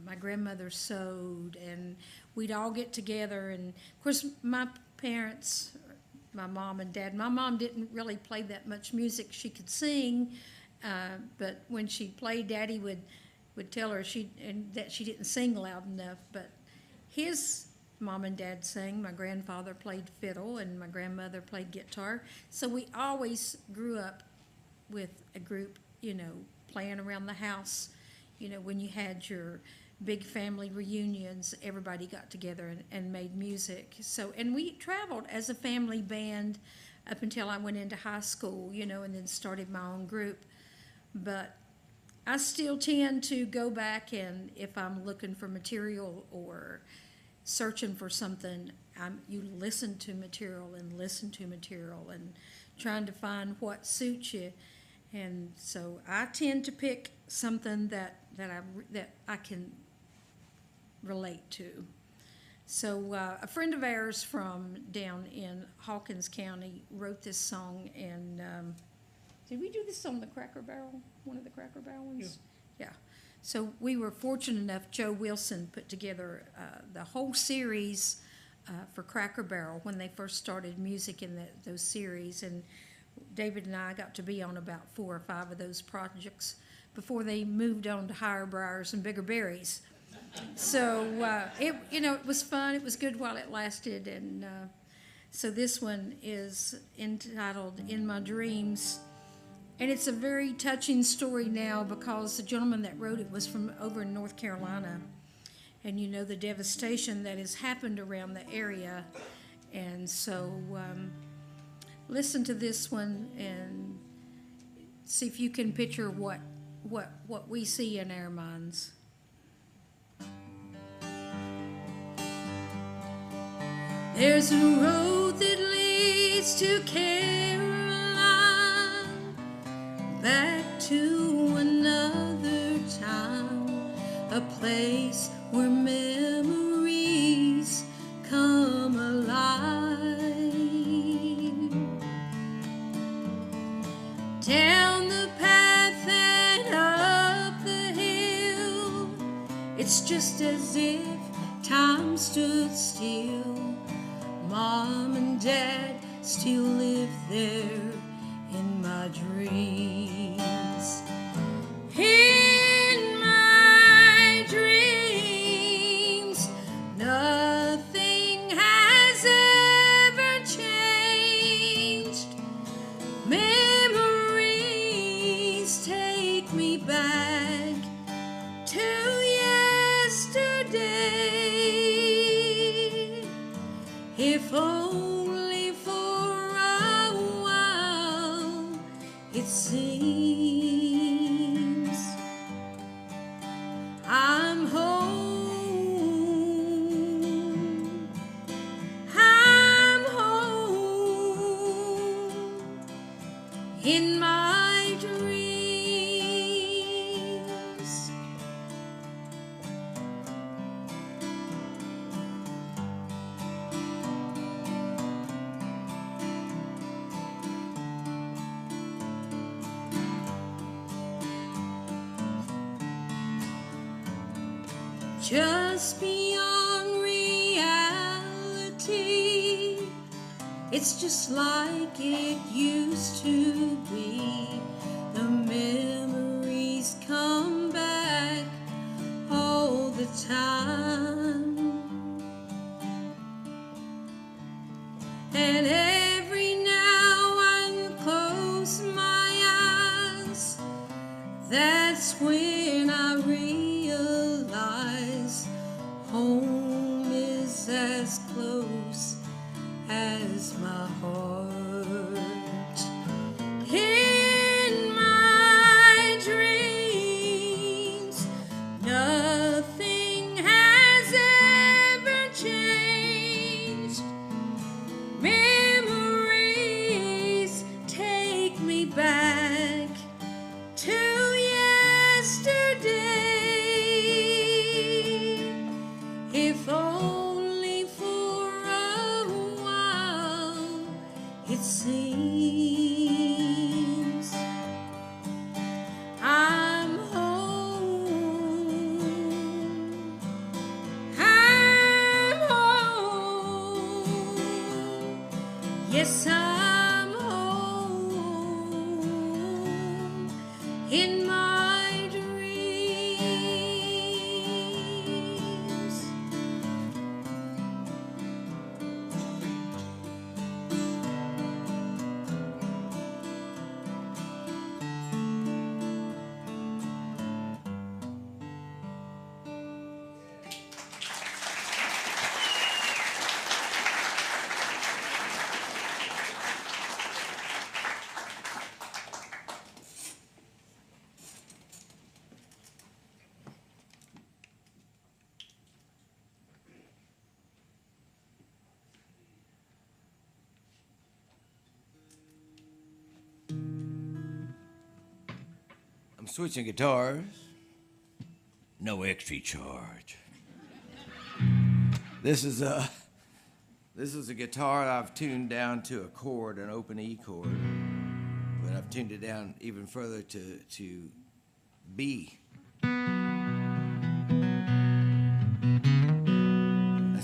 My grandmother sewed, and we'd all get together. And, of course, my parents, my mom and dad, my mom didn't really play that much music. She could sing, but when she played, Daddy would tell her that she didn't sing loud enough. But his mom and dad sang. My grandfather played fiddle, and my grandmother played guitar. So we always grew up with a group, playing around the house. When you had your big family reunions, everybody got together and made music. So, and we traveled as a family band up until I went into high school, and then started my own group. But I still tend to go back, and if I'm looking for material or searching for something, you listen to material and trying to find what suits you. And so I tend to pick something that I can relate to. So a friend of ours from down in Hawkins County wrote this song, and did we do this on the Cracker Barrel, one of the Cracker Barrel ones? Yeah. So we were fortunate enough, Joe Wilson put together the whole series for Cracker Barrel when they first started music in those series, and David and I got to be on about 4 or 5 of those projects before they moved on to higher briars and bigger berries. So it was fun. It was good while it lasted, and so this one is entitled "In My Dreams," and it's a very touching story now because the gentleman that wrote it was from over in North Carolina, and you know the devastation that has happened around the area, and so listen to this one and see if you can picture what we see in our minds. There's a road that leads to Caroline, back to another town, a place where memories come alive. Down the path and up the hill, it's just as if time stood still. Mom and Dad still live there in my dreams. In my dreams, nothing has ever changed. Memories take me back to yesterday. If only for a while, it seems I'm home. I'm home in my dreams. Just beyond reality, it's just like it used to be. The memories come back all the time, and every now I close my eyes, that's when I realize home is as close as my heart. In my dreams, nothing has ever changed. Memories take me back to yesterday. If only for a while, it seems I'm home. I'm home. Yes, I'm home in my dreams. I'm switching guitars. No extra charge. This is a guitar that I've tuned down to a chord, an open E chord, but I've tuned it down even further to B. And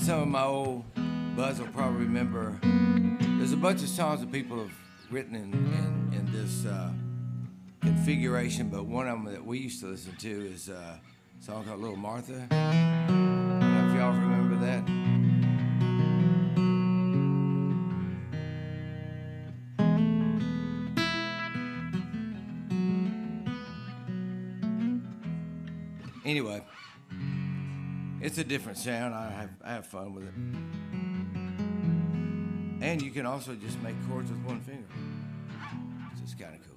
some of my old buds will probably remember. There's a bunch of songs that people have written in this configuration, but one of them that we used to listen to is a song called Little Martha. I don't know if y'all remember that. Anyway, it's a different sound. I have fun with it. And you can also just make chords with one finger. It's just kind of cool.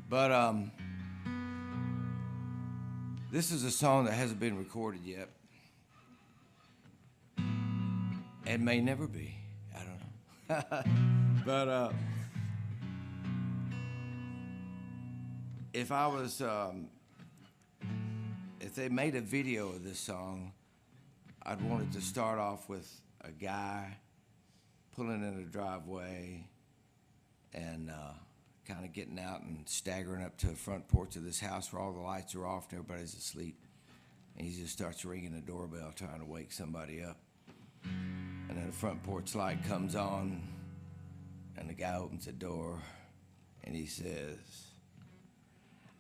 But this is a song that hasn't been recorded yet. And may never be. I don't know. But if I was... if they made a video of this song, I'd want it to start off with a guy pulling in a driveway and kind of getting out and staggering up to the front porch of this house where all the lights are off and everybody's asleep. And he just starts ringing the doorbell trying to wake somebody up. And then the front porch light comes on and the guy opens the door and he says,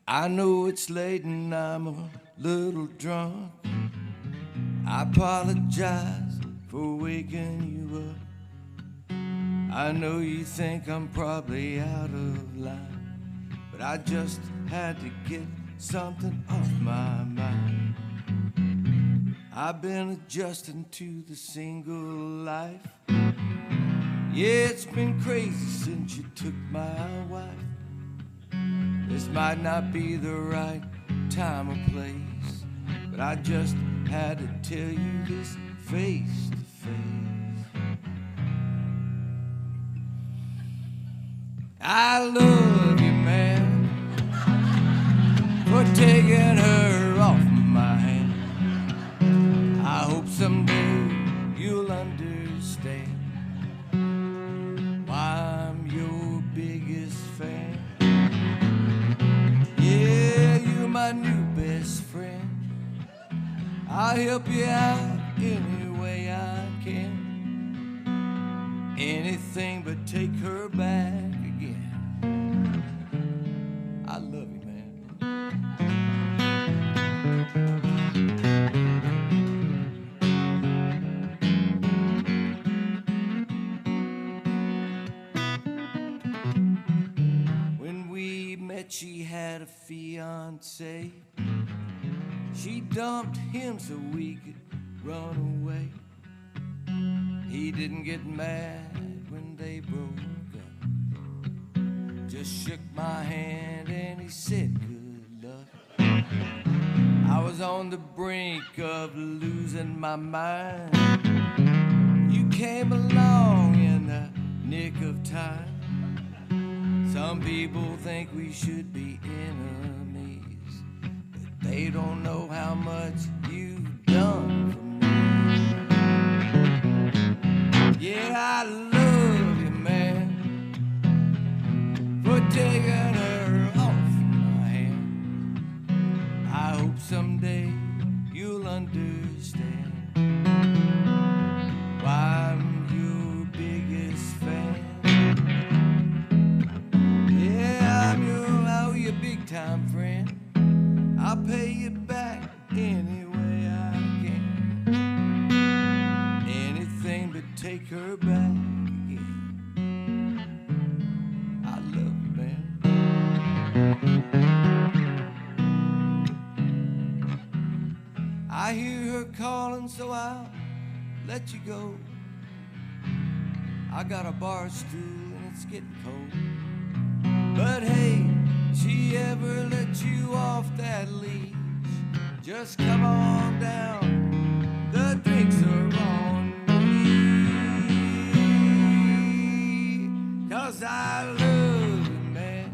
I know it's late and I'm a little drunk. I apologize for waking you up. I know you think I'm probably out of line, but I just had to get something off my mind. I've been adjusting to the single life. Yeah, it's been crazy since you took my wife. This might not be the right time or place, but I just had to tell you this face to face. I love you, man, for taking her off my hand. I hope someday you'll understand why I'm your biggest fan. Yeah, you're my new best friend. I'll help you out any way I can. Anything but take her back again. I love you, man. When we met, she had a fiance. She dumped him so we could run away. He didn't get mad when they broke up. Just shook my hand and he said good luck. I was on the brink of losing my mind. You came along in the nick of time. Some people think we should be enemies, but they don't know how much you've done for me. Yeah, I love you, man, for taking her off my hand. I hope someday you'll understand why I'm your biggest fan. Yeah, I'm your big time friend. I'll pay you back any way I can. Anything but take her back again. I love you, man. I hear her calling, so I'll let you go. I got a bar stool and it's getting cold. But hey, she ever let you off that leash, just come on down, the drinks are on me. 'Cause I love you, man,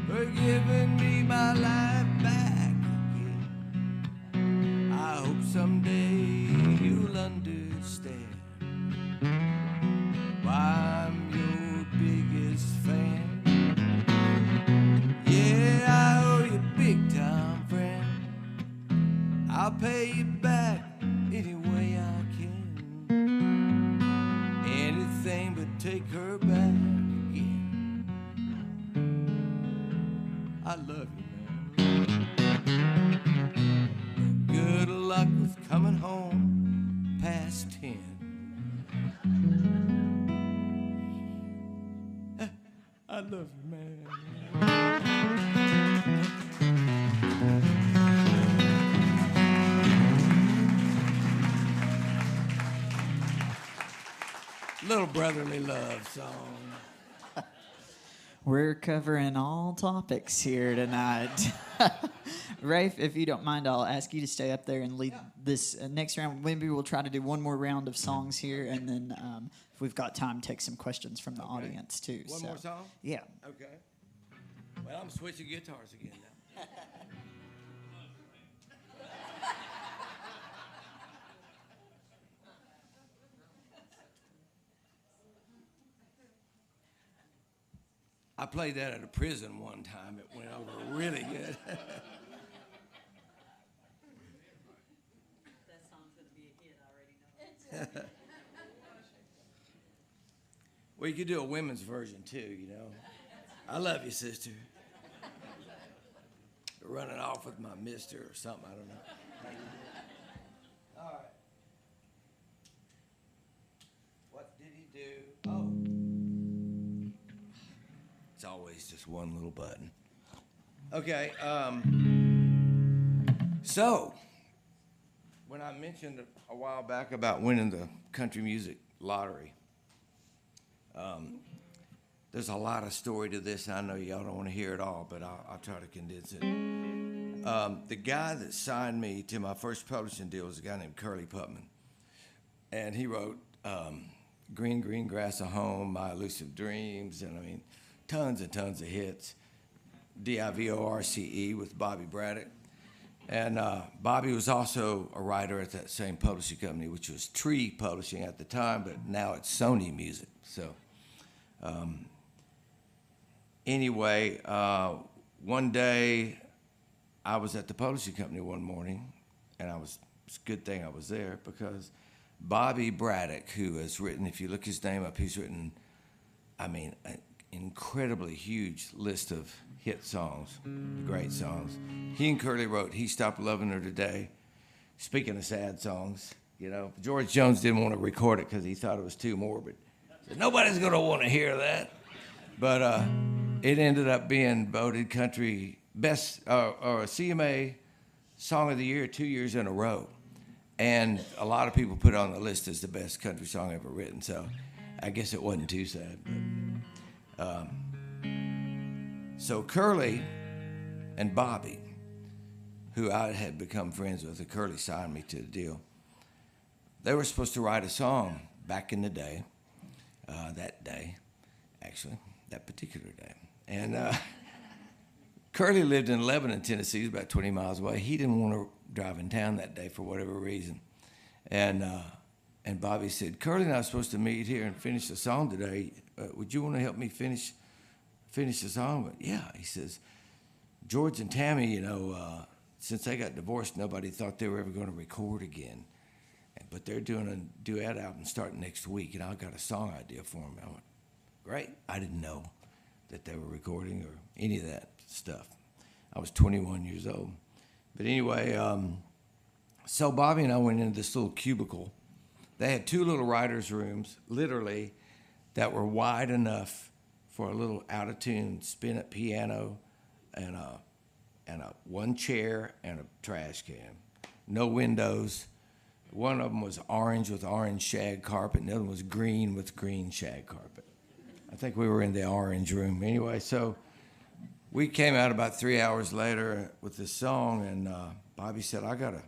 for giving me my life back again. I hope someday you'll understand her back again. I love you, man. Good luck with coming home past 10. I love you, man. Little brotherly love song. We're covering all topics here tonight. Rafe, if you don't mind, I'll ask you to stay up there and lead this next round. Maybe we'll try to do one more round of songs here, and then if we've got time, take some questions from the audience too. One more song? Yeah. Okay. Well, I'm switching guitars again now. I played that at a prison one time. It went over really good. That song's going to be a hit, I already know. Well, you could do a women's version too, you know. I love you, sister. Running off with my mister or something, I don't know. All right. What did he do? Oh. It's always just one little button. Okay, so when I mentioned a while back about winning the country music lottery, there's a lot of story to this. I know y'all don't want to hear it all, but I'll try to condense it. The guy that signed me to my first publishing deal was a guy named Curly Putman. And he wrote Green, Green Grass of Home, My Elusive Dreams, and I mean, tons and tons of hits. Divorce with Bobby Braddock. And Bobby was also a writer at that same publishing company, which was Tree Publishing at the time, but now it's Sony Music. So anyway, one day I was at the publishing company one morning, and it's a good thing I was there because Bobby Braddock, who has written, if you look his name up, he's written, I mean, an incredibly huge list of hit songs, great songs. He and Curly wrote He Stopped Loving Her Today. Speaking of sad songs, you know, George Jones didn't want to record it because he thought it was too morbid. Said, nobody's going to want to hear that. But it ended up being voted country best or CMA Song of the Year 2 years in a row. And a lot of people put it on the list as the best country song ever written. So I guess it wasn't too sad. But, so Curly and Bobby, who I had become friends with, and Curly signed me to the deal, they were supposed to write a song back in the day, that particular day. And Curly lived in Lebanon, Tennessee, about 20 miles away. He didn't want to drive in town that day for whatever reason. And Bobby said, Curly and I are supposed to meet here and finish the song today. Would you want to help me finish the song? But yeah, he says, George and Tammy, you know, since they got divorced, nobody thought they were ever going to record again. But they're doing a duet album starting next week, and I've got a song idea for them. I went, great. I didn't know that they were recording or any of that stuff. I was 21 years old. But anyway, so Bobby and I went into this little cubicle. They had two little writers' rooms, literally, that were wide enough for a little out-of-tune spin-it piano and a one chair and a trash can. No windows. One of them was orange with orange shag carpet, and the other one was green with green shag carpet. I think we were in the orange room. Anyway, so we came out about 3 hours later with this song, and Bobby said, I got to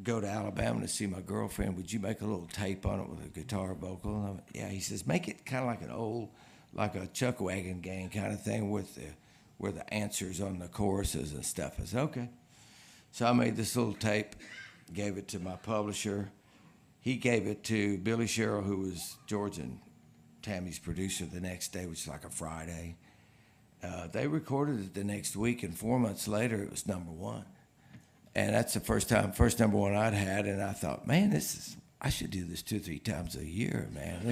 go to Alabama to see my girlfriend. Would you make a little tape on it with a guitar vocal? And I went, yeah. He says, make it kind of like an old, like a Chuck Wagon Gang kind of thing with where the answers on the choruses and stuff. I said, okay. So I made this little tape, gave it to my publisher. He gave it to Billy Sherrill, who was George and Tammy's producer, the next day, which is like a Friday. They recorded it the next week, and 4 months later, it was #1. And that's the first #1 I'd had, and I thought, man, I should do this 2 or 3 times a year, man.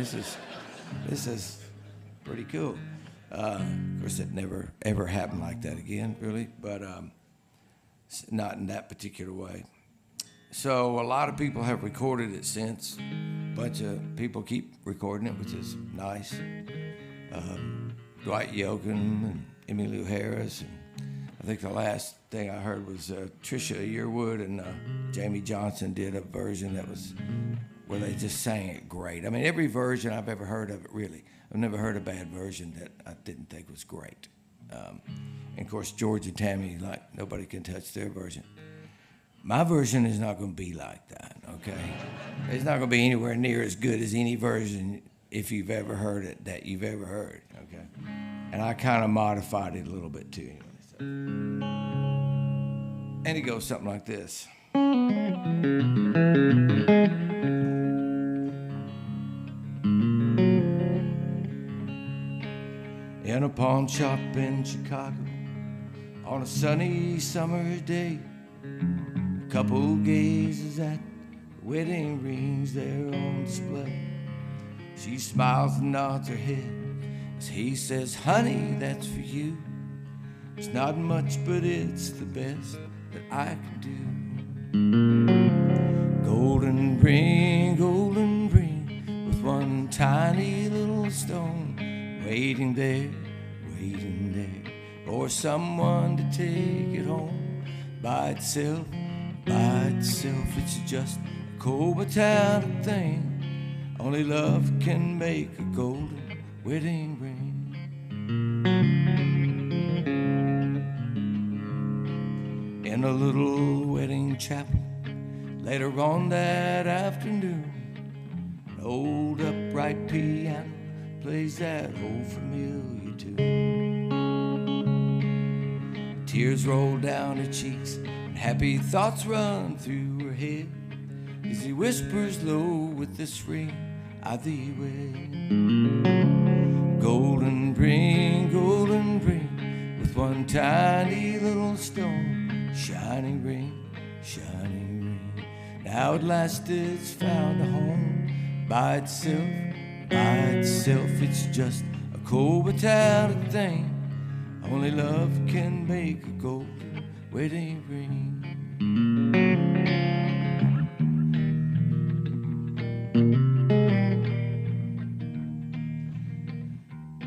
this is pretty cool. Of course, it never, ever happened like that again, really, but not in that particular way. So a lot of people have recorded it since. A bunch of people keep recording it, which is nice. Dwight Yoakam and Emmylou Harris. And I think the last thing I heard was Trisha Yearwood and Jamie Johnson did a version that was where they just sang it great. I mean, every version I've ever heard of it, really. I've never heard a bad version that I didn't think was great. And of course, George and Tammy, like, nobody can touch their version. My version is not going to be like that, okay? It's not going to be anywhere near as good as any version, if you've ever heard it, that you've ever heard, okay? And I kind of modified it a little bit too, anyway. So. And it goes something like this. In a pawn shop in Chicago, on a sunny summer's day, a couple gazes at the wedding rings there on display. She smiles and nods her head as he says, honey, that's for you. It's not much, but it's the best that I can do. Golden ring, with one tiny little stone, waiting there for someone to take it home. By itself, it's just a cold metallic thing. Only love can make a golden wedding ring. In a little wedding chapel later on that afternoon, an old upright piano plays that old familiar tune. Tears roll down her cheeks and happy thoughts run through her head as he whispers low with this ring I thee wed. Golden ring, with one tiny little stone, shining ring. Now at last it's found a home. By itself, it's just a cold metallic thing. Only love can make a golden wedding ring.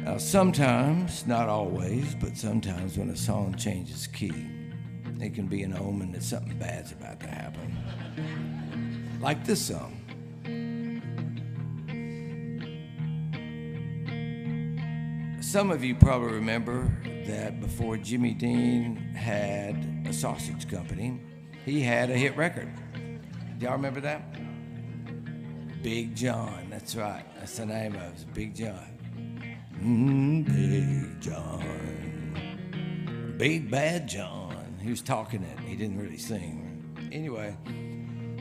Now sometimes, not always, but sometimes when a song changes key, it can be an omen that something bad's about to happen. Like this song. Some of you probably remember that before Jimmy Dean had a sausage company, he had a hit record. Do y'all remember that? Big John, that's right. That's the name of it, Big John. Big John, Big Bad John. He was talking it. He didn't really sing. Anyway,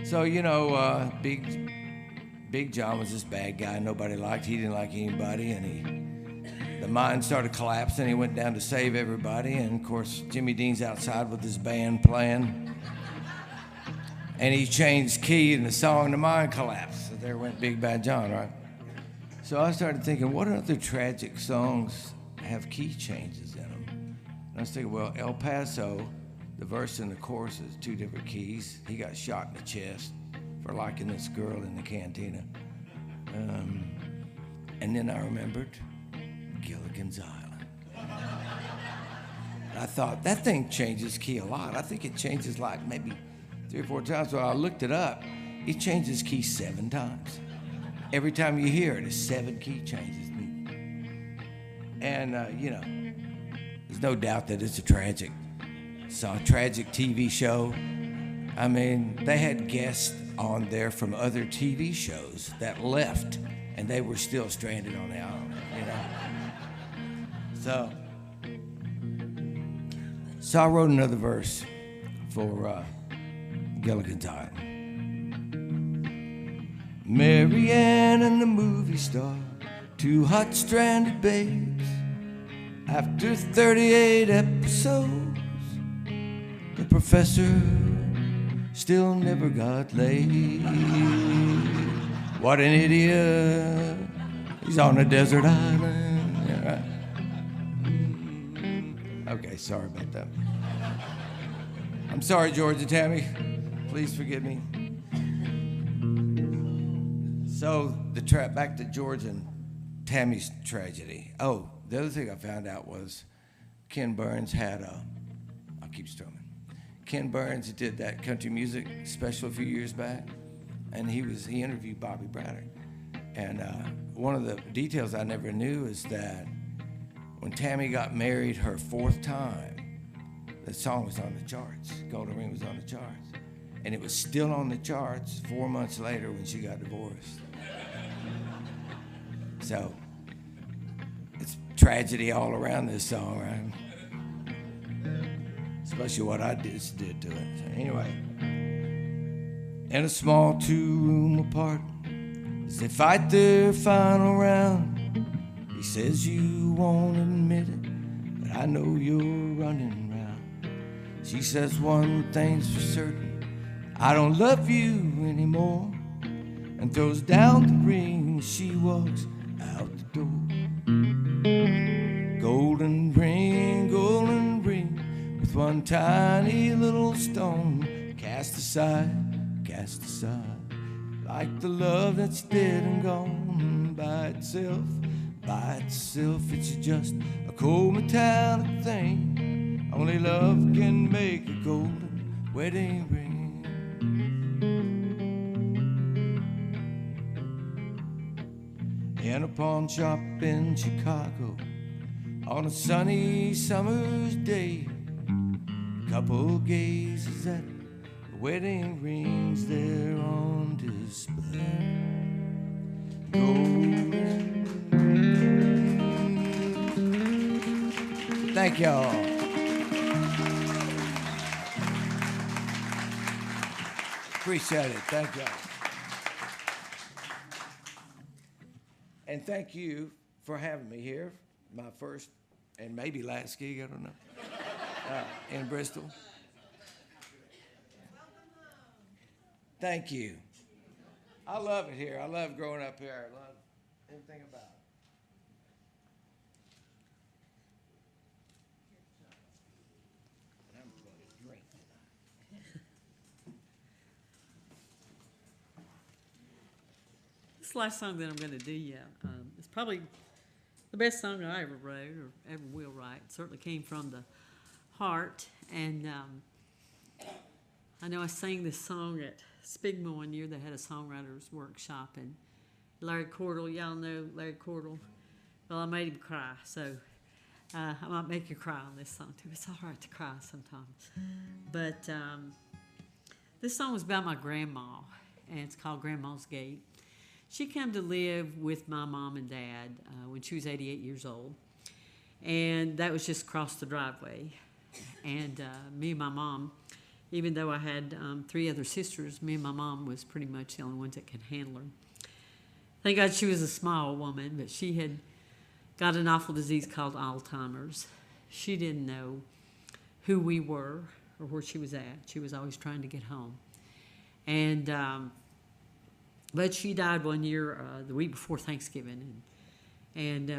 so you know, Big John was this bad guy nobody liked. He didn't like anybody, and the mine started collapsing. He went down to save everybody, and of course, Jimmy Dean's outside with his band playing, and he changed key in the song. The mine collapsed. So there went Big Bad John, right? So I started thinking, what other tragic songs have key changes in them? And I was thinking, well, El Paso, the verse and the chorus is two different keys. He got shot in the chest for liking this girl in the cantina. And then I remembered Gilligan's Island. And I thought, that thing changes key a lot. I think it changes like maybe 3 or 4 times. So I looked it up. It changes key 7 times. Every time you hear it, it's 7 key changes. And, you know, there's no doubt that it's a tragic TV show. I mean, they had guests on there from other TV shows that left, and they were still stranded on the island, you know. So I wrote another verse for Gilligan's Island. Mary Ann and the movie star, 2 hot stranded babes. After 38 episodes, the professor still never got laid. What an idiot. He's on a desert island. Yeah, right. Okay, sorry about that. I'm sorry, George and Tammy. Please forgive me. So back to George and Tammy's tragedy. Oh, the other thing I found out was Ken Burns had I'll keep strumming. Ken Burns did that country music special a few years back, and he interviewed Bobby Braddock. And one of the details I never knew is that when Tammy got married her 4th time, the song was on the charts. Golden Ring was on the charts. And it was still on the charts 4 months later when she got divorced. So it's tragedy all around this song, right? Especially what I just did to it. So anyway, in a small 2-room apartment, as they fight their final round, he says you won't admit it, but I know you're running round. She says one thing's for certain, I don't love you anymore, and throws down the ring as she walks out the door. Golden ring, with one tiny little stone, cast aside, like the love that's dead and gone by itself, it's just a cold metallic thing. Only love can make a golden wedding ring. In a pawn shop in Chicago, on a sunny summer's day, a couple gazes at the wedding rings there on display. Golden. Thank y'all. Appreciate it. Thank y'all. And thank you for having me here. My first and maybe last gig, I don't know, in Bristol. Thank you. I love it here. I love growing up here. I love everything about it. And I'm going to drink tonight. This last song that I'm going to do, it's probably the best song I ever wrote or ever will write. It certainly came from the heart. And I know I sang this song at Spigma one year. They had a songwriters workshop, and Larry Cordell, y'all know Larry Cordell. Well, I made him cry, so I might make you cry on this song too. It's all right to cry sometimes. But this song was about my grandma, and it's called Grandma's Gate. She came to live with my mom and dad when she was 88 years old, and that was just across the driveway. And me and my mom, even though I had 3 other sisters, me and my mom was pretty much the only ones that could handle her. Thank God she was a small woman, but she had got an awful disease called Alzheimer's. She didn't know who we were or where she was at. She was always trying to get home. And but she died one year, the week before Thanksgiving. And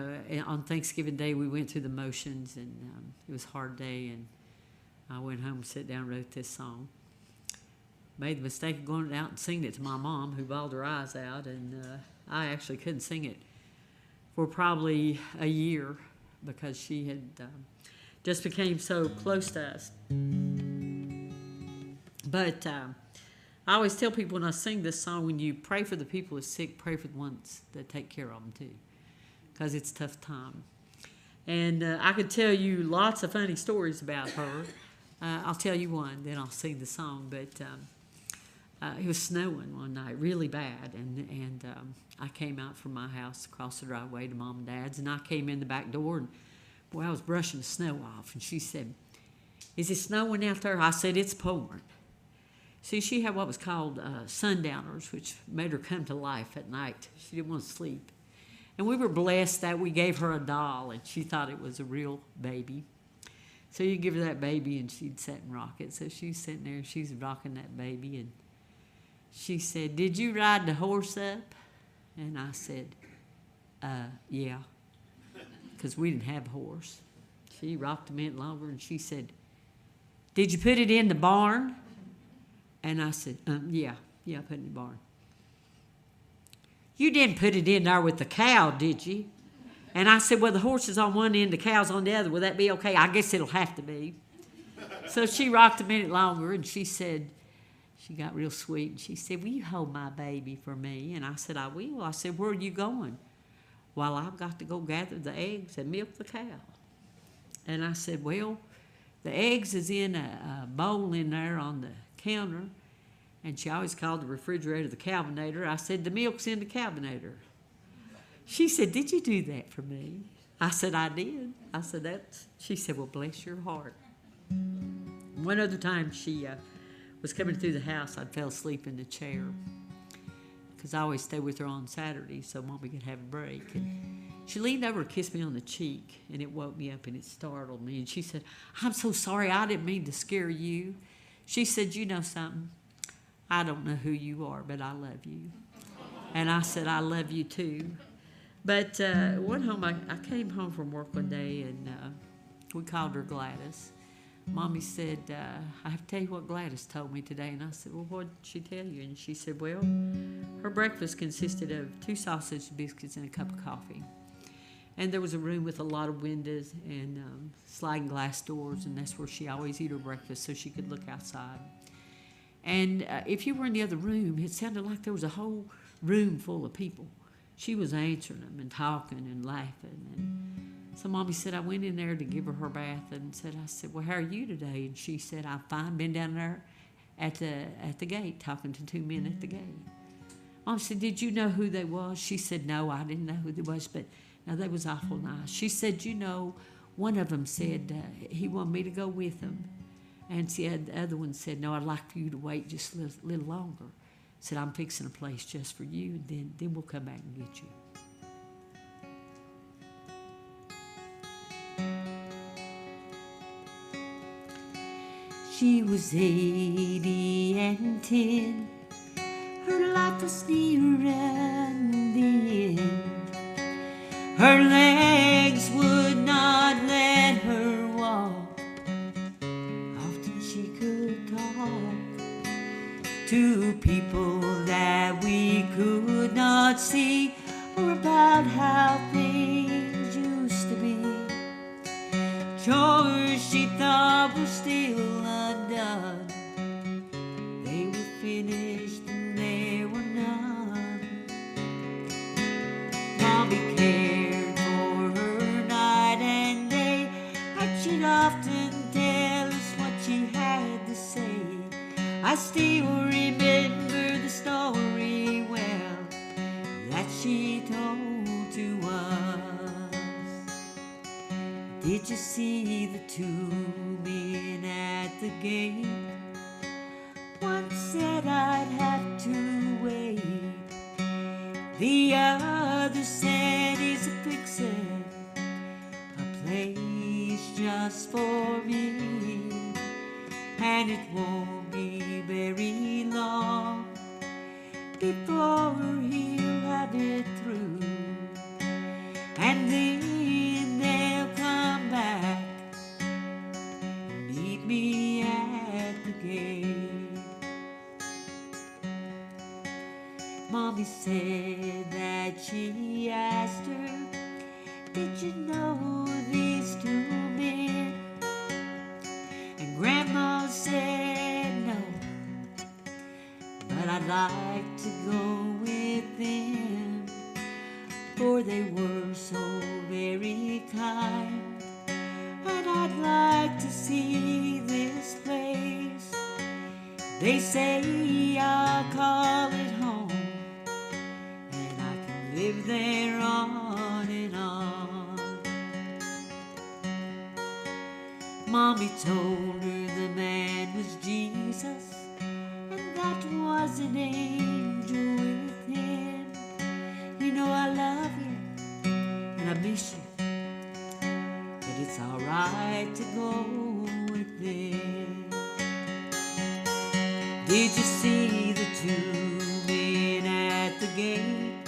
on Thanksgiving Day, we went through the motions, and it was a hard day. And I went home, sat down, wrote this song. Made the mistake of going out and singing it to my mom, who bawled her eyes out. And I actually couldn't sing it for probably a year because she had just became so close to us. But I always tell people when I sing this song, when you pray for the people who are sick, pray for the ones that take care of them too, because it's a tough time. And I could tell you lots of funny stories about her. I'll tell you one, then I'll sing the song. But it was snowing one night, really bad, and I came out from my house across the driveway to Mom and Dad's, and I came in the back door, and boy, I was brushing the snow off, and she said, "Is it snowing out there?" I said, "It's pouring." See, she had what was called sundowners, which made her come to life at night. She didn't want to sleep. And we were blessed that we gave her a doll, and she thought it was a real baby. So you give her that baby, and she'd sit and rock it. So she's sitting there, and she's rocking that baby, and she said, "Did you ride the horse up?" And I said, Yeah, because we didn't have a horse. She rocked a minute longer, and she said, "Did you put it in the barn?" And I said, yeah, I put it in the barn. "You didn't put it in there with the cow, did you?" And I said, "Well, the horse is on one end, the cow's on the other. Will that be okay?" "I guess it'll have to be." So she rocked a minute longer, and she said, she got real sweet, and she said, "Will you hold my baby for me?" And I said, "I will." I said, "Where are you going?" "Well, I've got to go gather the eggs and milk the cow." And I said, "Well, the eggs is in a bowl in there on the counter." And she always called the refrigerator the cabinator. I said, "The milk's in the cabinator." She said, "Did you do that for me?" I said, "I did." I said, "That's." She said, "Well, bless your heart." One other time she was coming through the house, I fell asleep in the chair because I always stay with her on Saturdays so Mommy could have a break. And she leaned over and kissed me on the cheek, and it woke me up and it startled me. And she said, "I'm so sorry, I didn't mean to scare you." She said, "You know something? I don't know who you are, but I love you." And I said, "I love you too." But I came home from work one day, and we called her Gladys. Mommy said, "I have to tell you what Gladys told me today." And I said, "Well, what did she tell you?" And she said, "Well, her breakfast consisted of 2 sausage biscuits and a cup of coffee. And there was a room with a lot of windows and sliding glass doors, and that's where she always eat her breakfast so she could look outside. And if you were in the other room, it sounded like there was a whole room full of people. She was answering them and talking and laughing. And so Mommy said, I went in there to give her bath and I said, "Well, how are you today?" And she said, "I'm fine. Been down there at the gate talking to 2 men at the gate." Mom said, "Did you know who they was?" She said, "No, I didn't know who they was, but no, they was awful nice." She said, "You know, one of them said he wanted me to go with him." And the other one said, "No, I'd like for you to wait just a little longer." Said, "I'm fixing a place just for you, and then we'll come back and get you." She was 80 and 10. Her life was nearing the end. Her legs would not let her walk. Often she could talk to people that we could not see, or about how things used to be. Chores she thought were still undone, they were finished and there were none. Mommy cared for her night and day, and she'd often tell us what she had to say. I still remember the story well that she told to us. Did you see the 2 men at the gate? One said I'd have to wait. The other said he's fixing a place just for me, and it won't be very long before he'll have it through, and then they'll come back and meet me at the gate. Mommy said that she asked her, "Did you know these 2 men?" And Grandma said no, but I'd like to go with them, for they were so very kind, and I'd like to see this place. They say I'll call it home, and I can live there on and on. Mommy told her the man was Jesus, and that was an angel with him. You know I love you, and I miss you, but it's alright to go with them. Did you see the 2 men at the gate?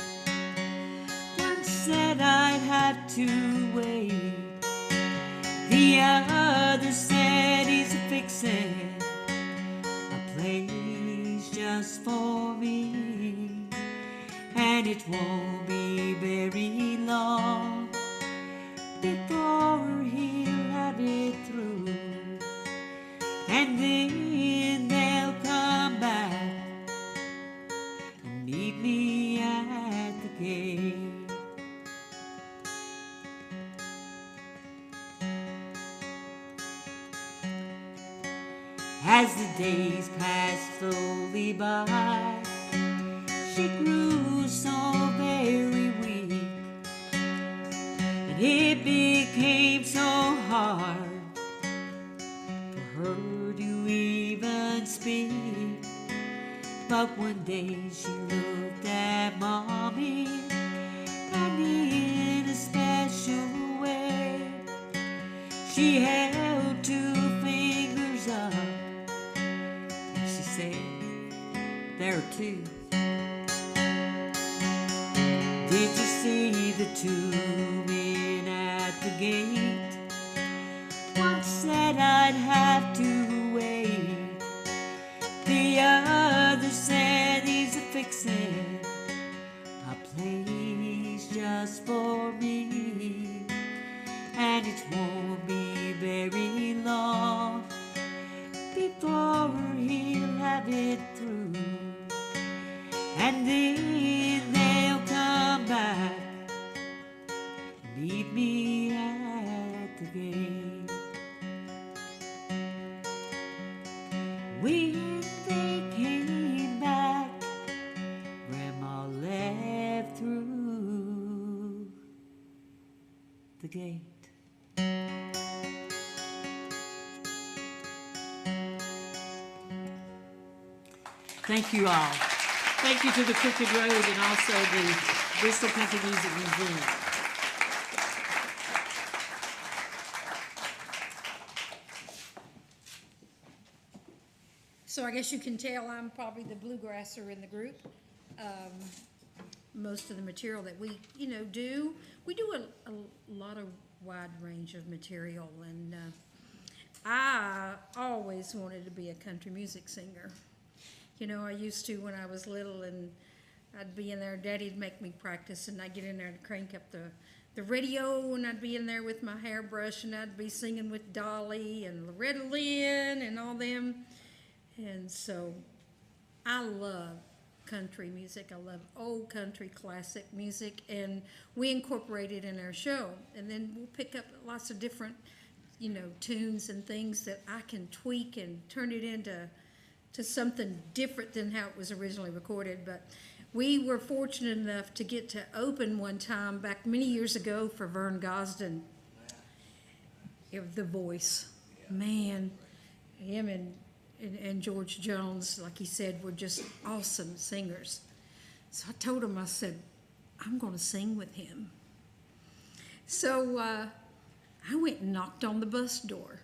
One said I'd have to wait. The other said he's fixing a place just for me, and it won't be very long before he'll have it through, and then they'll come back and meet me at the gate. As the days passed slowly by, she grew so very weak, and it became so hard for her to even speak. But one day she looked at Mommy, and in a special way, she held 2 fingers up. She said, "There are 2. Did you see the 2 men at the gate? One said I'd have to wait. The other said he's fixing a place just for me, and it won't be very long before he'll have it through, and then they'll come back and meet me at the gate." When they came back, Grandma left through the gate. Thank you all. Thank you to the Crooked Road and also the Bristol Country Music Museum. So I guess you can tell I'm probably the bluegrasser in the group. Most of the material that we, do, we do a lot of wide range of material, and I always wanted to be a country music singer. I used to when I was little, and I'd be in there, Daddy'd make me practice, and I'd get in there and crank up the radio, and I'd be in there with my hairbrush, and I'd be singing with Dolly and Loretta Lynn and all them. And so I love country music. I love old country classic music, and we incorporate it in our show. And then we'll pick up lots of different, tunes and things that I can tweak and turn it into something different than how it was originally recorded. But we were fortunate enough to get to open one time back many years ago for Vern Gosden. The voice, man, him and George Jones, like he said, were just awesome singers. So I told him, I said, I'm going to sing with him. So I went and knocked on the bus door.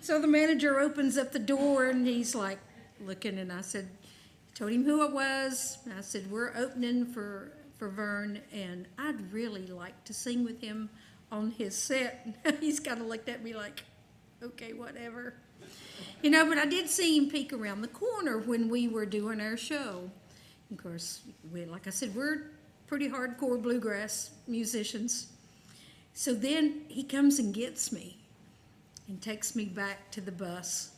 So the manager opens up the door, and he's like looking, and I told him who it was. I said, we're opening for Vern, and I'd really like to sing with him on his set. He's kind of looked at me like, okay, whatever. But I did see him peek around the corner when we were doing our show. Of course, like I said, we're pretty hardcore bluegrass musicians. So then he comes and gets me and takes me back to the bus.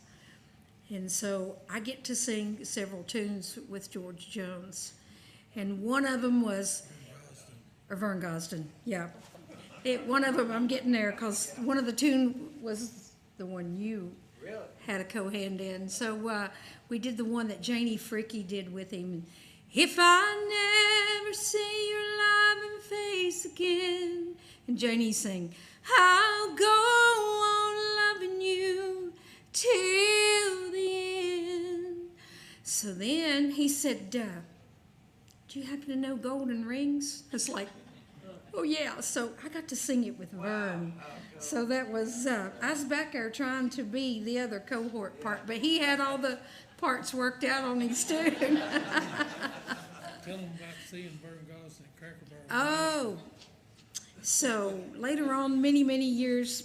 And so I get to sing several tunes with George Jones. And one of them was, or Vern Gosden, yeah. One of them, I'm getting there, because one of the tune was the one you had a co-hand in. So we did the one that Janie Fricke did with him. If I never see your loving face again. And Janie sang, I'll go on loving you till the end. So then he said, do you happen to know Golden Rings? It's like, oh yeah. So I got to sing it with Vern. So that was, I was back there trying to be the other cohort part, but he had all the parts worked out on his tune. Tell them about seeing Vern Goss at Cracker Barrel. Oh, so later on, many years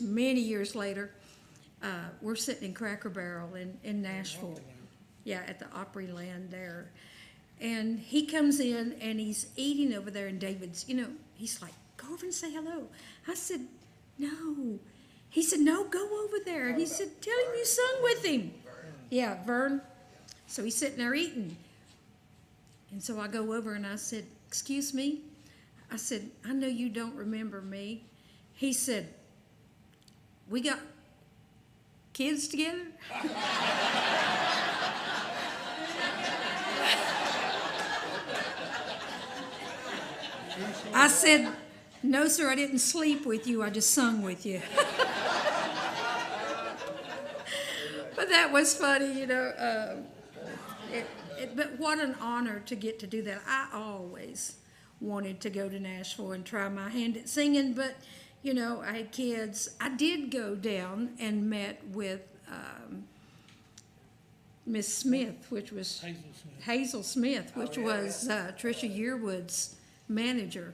later, we're sitting in Cracker Barrel in Nashville. Yeah, at the Opryland there. And he comes in and he's eating over there, and David's, he's like, go over and say hello. I said, no. He said, no, go over there. And he said, tell him you sung with him. Yeah, Vern. So he's sitting there eating. And so I go over and I said, excuse me? I said, I know you don't remember me. He said, we got kids together? I said, no, sir, I didn't sleep with you. I just sung with you. But that was funny, but what an honor to get to do that. I always wanted to go to Nashville and try my hand at singing, but, I had kids. I did go down and met with Miss Smith, which was Hazel Smith, which was Trisha Yearwood's manager.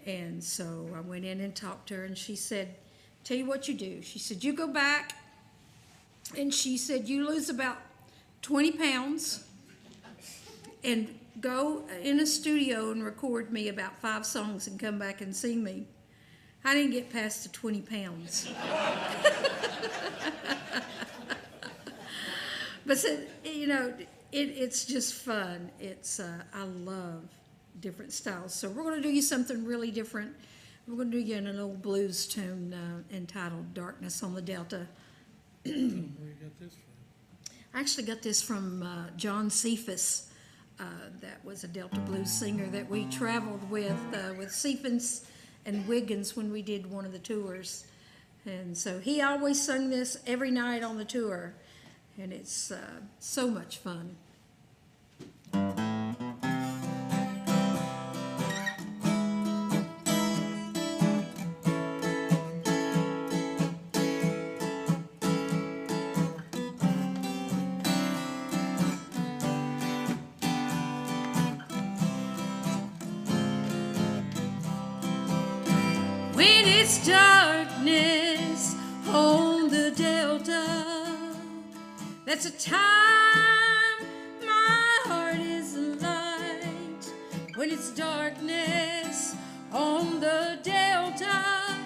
And so I went in and talked to her, and she said, tell you what you do. She said, you go back, and she said, you lose about 20 pounds and go in a studio and record me about 5 songs and come back and see me. I didn't get past the 20 pounds. But it's just fun. I love different styles. So we're going to do you something really different. We're going to do you in an old blues tune entitled Darkness on the Delta. Where you got this from? I actually got this from John Cephas. That was a Delta blues singer that we traveled with Cephas and Wiggins when we did one of the tours. And so he always sung this every night on the tour. And it's so much fun. When it's darkness on the Delta, that's a time my heart is light. When it's darkness on the Delta,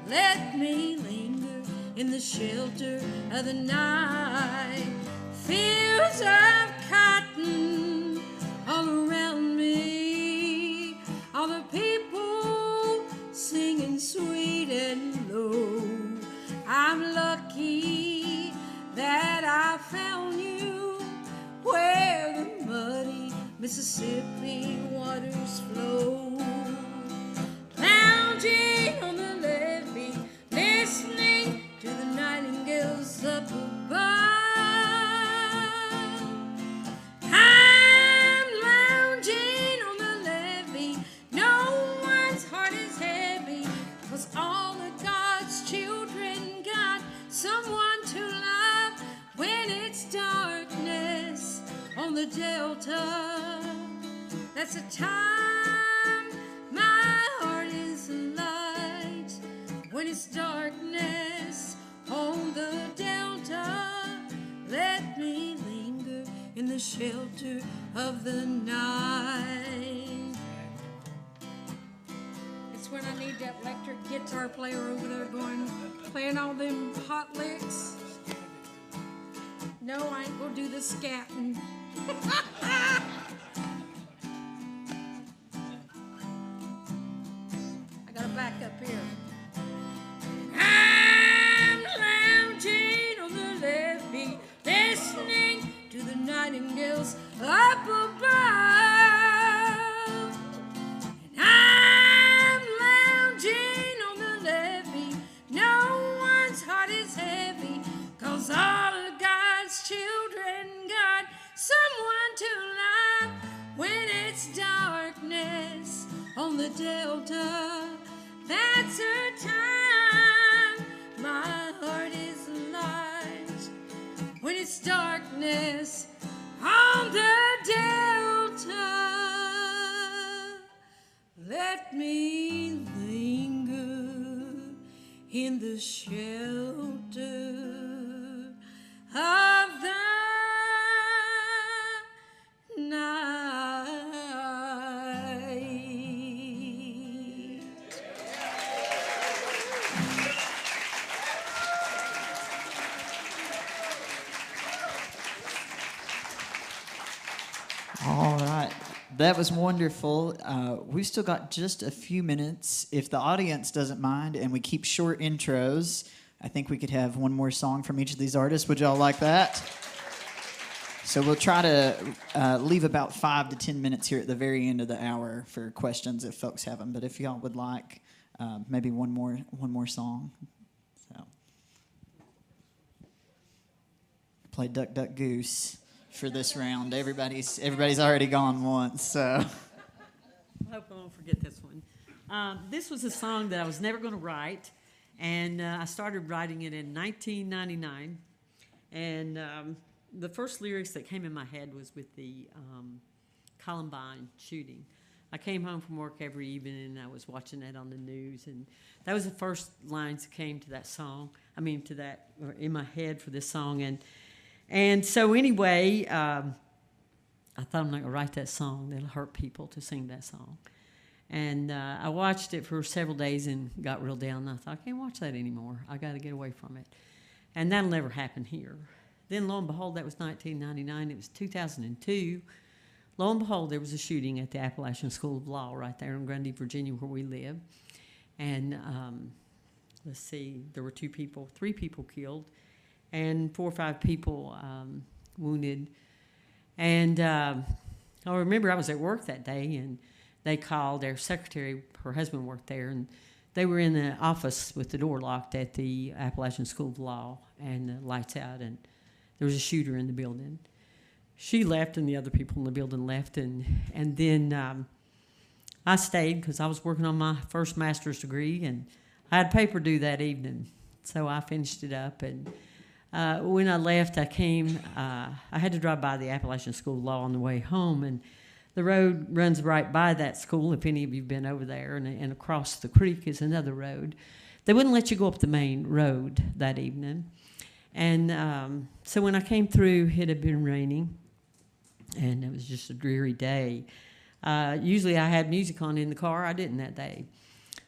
let me linger in the shelter of the night. Fields of cotton all around me, all the people singing sweet and low. I'm lucky that I found you where the muddy Mississippi waters flow. Lounging on the levee, listening to the nightingales up above. I'm lounging on the levee, no one's heart is heavy, 'cause all of God's children got someone to love. When it's darkness on the Delta, that's a time my heart is light. When it's darkness on the Delta, let me linger in the shelter of the night. It's when I need that electric guitar player over there playing all them hot licks. No, I ain't gonna do the scatting. I gotta back up here. I'm lounging on the levee, listening to the nightingales up above. And I'm lounging on the levee, no one's heart is heavy, 'cause all of God's children got someone to love. When it's darkness on the Delta, that's a time my heart is light. When it's darkness on the Delta. let me linger in the shelter of the night. All right. That was wonderful. We've still got just a few minutes. If the audience doesn't mind and we keep short intros, I think we could have one more song from each of these artists. Would y'all like that? So we'll try to leave about 5 to 10 minutes here at the very end of the hour for questions if folks have them. But if y'all would like maybe one more song. So play Duck Duck Goose for this round. Everybody's already gone once, so. I hope I won't forget this one. This was a song that I was never going to write, and I started writing it in 1999. And the first lyrics that came in my head was with the Columbine shooting. I came home from work every evening, and I was watching that on the news, and that was the first lines that came to that song. Or in my head for this song, and so anyway, I thought I'm not going to write that song. That'll hurt people to sing that song. And I watched it for several days and got real down. And I thought, I can't watch that anymore. I got to get away from it. And that'll never happen here. Then lo and behold, that was 1999. It was 2002. Lo and behold, there was a shooting at the Appalachian School of Law right there in Grundy, Virginia, where we live. And let's see, there were 3 people killed, and 4 or 5 people wounded. And I remember I was at work that day, and they called their secretary. Her husband worked there, and they were in the office with the door locked at the Appalachian School of Law, and the lights out, and there was a shooter in the building. She left, and the other people in the building left, and then I stayed because I was working on my first master's degree, and I had paper due that evening, so I finished it up. And when I left, I had to drive by the Appalachian School of Law on the way home, and the road runs right by that school, if any of you have been over there, and across the creek is another road. They wouldn't let you go up the main road that evening. And so when I came through, it had been raining, and it was just a dreary day. Usually I had music on in the car. I didn't that day.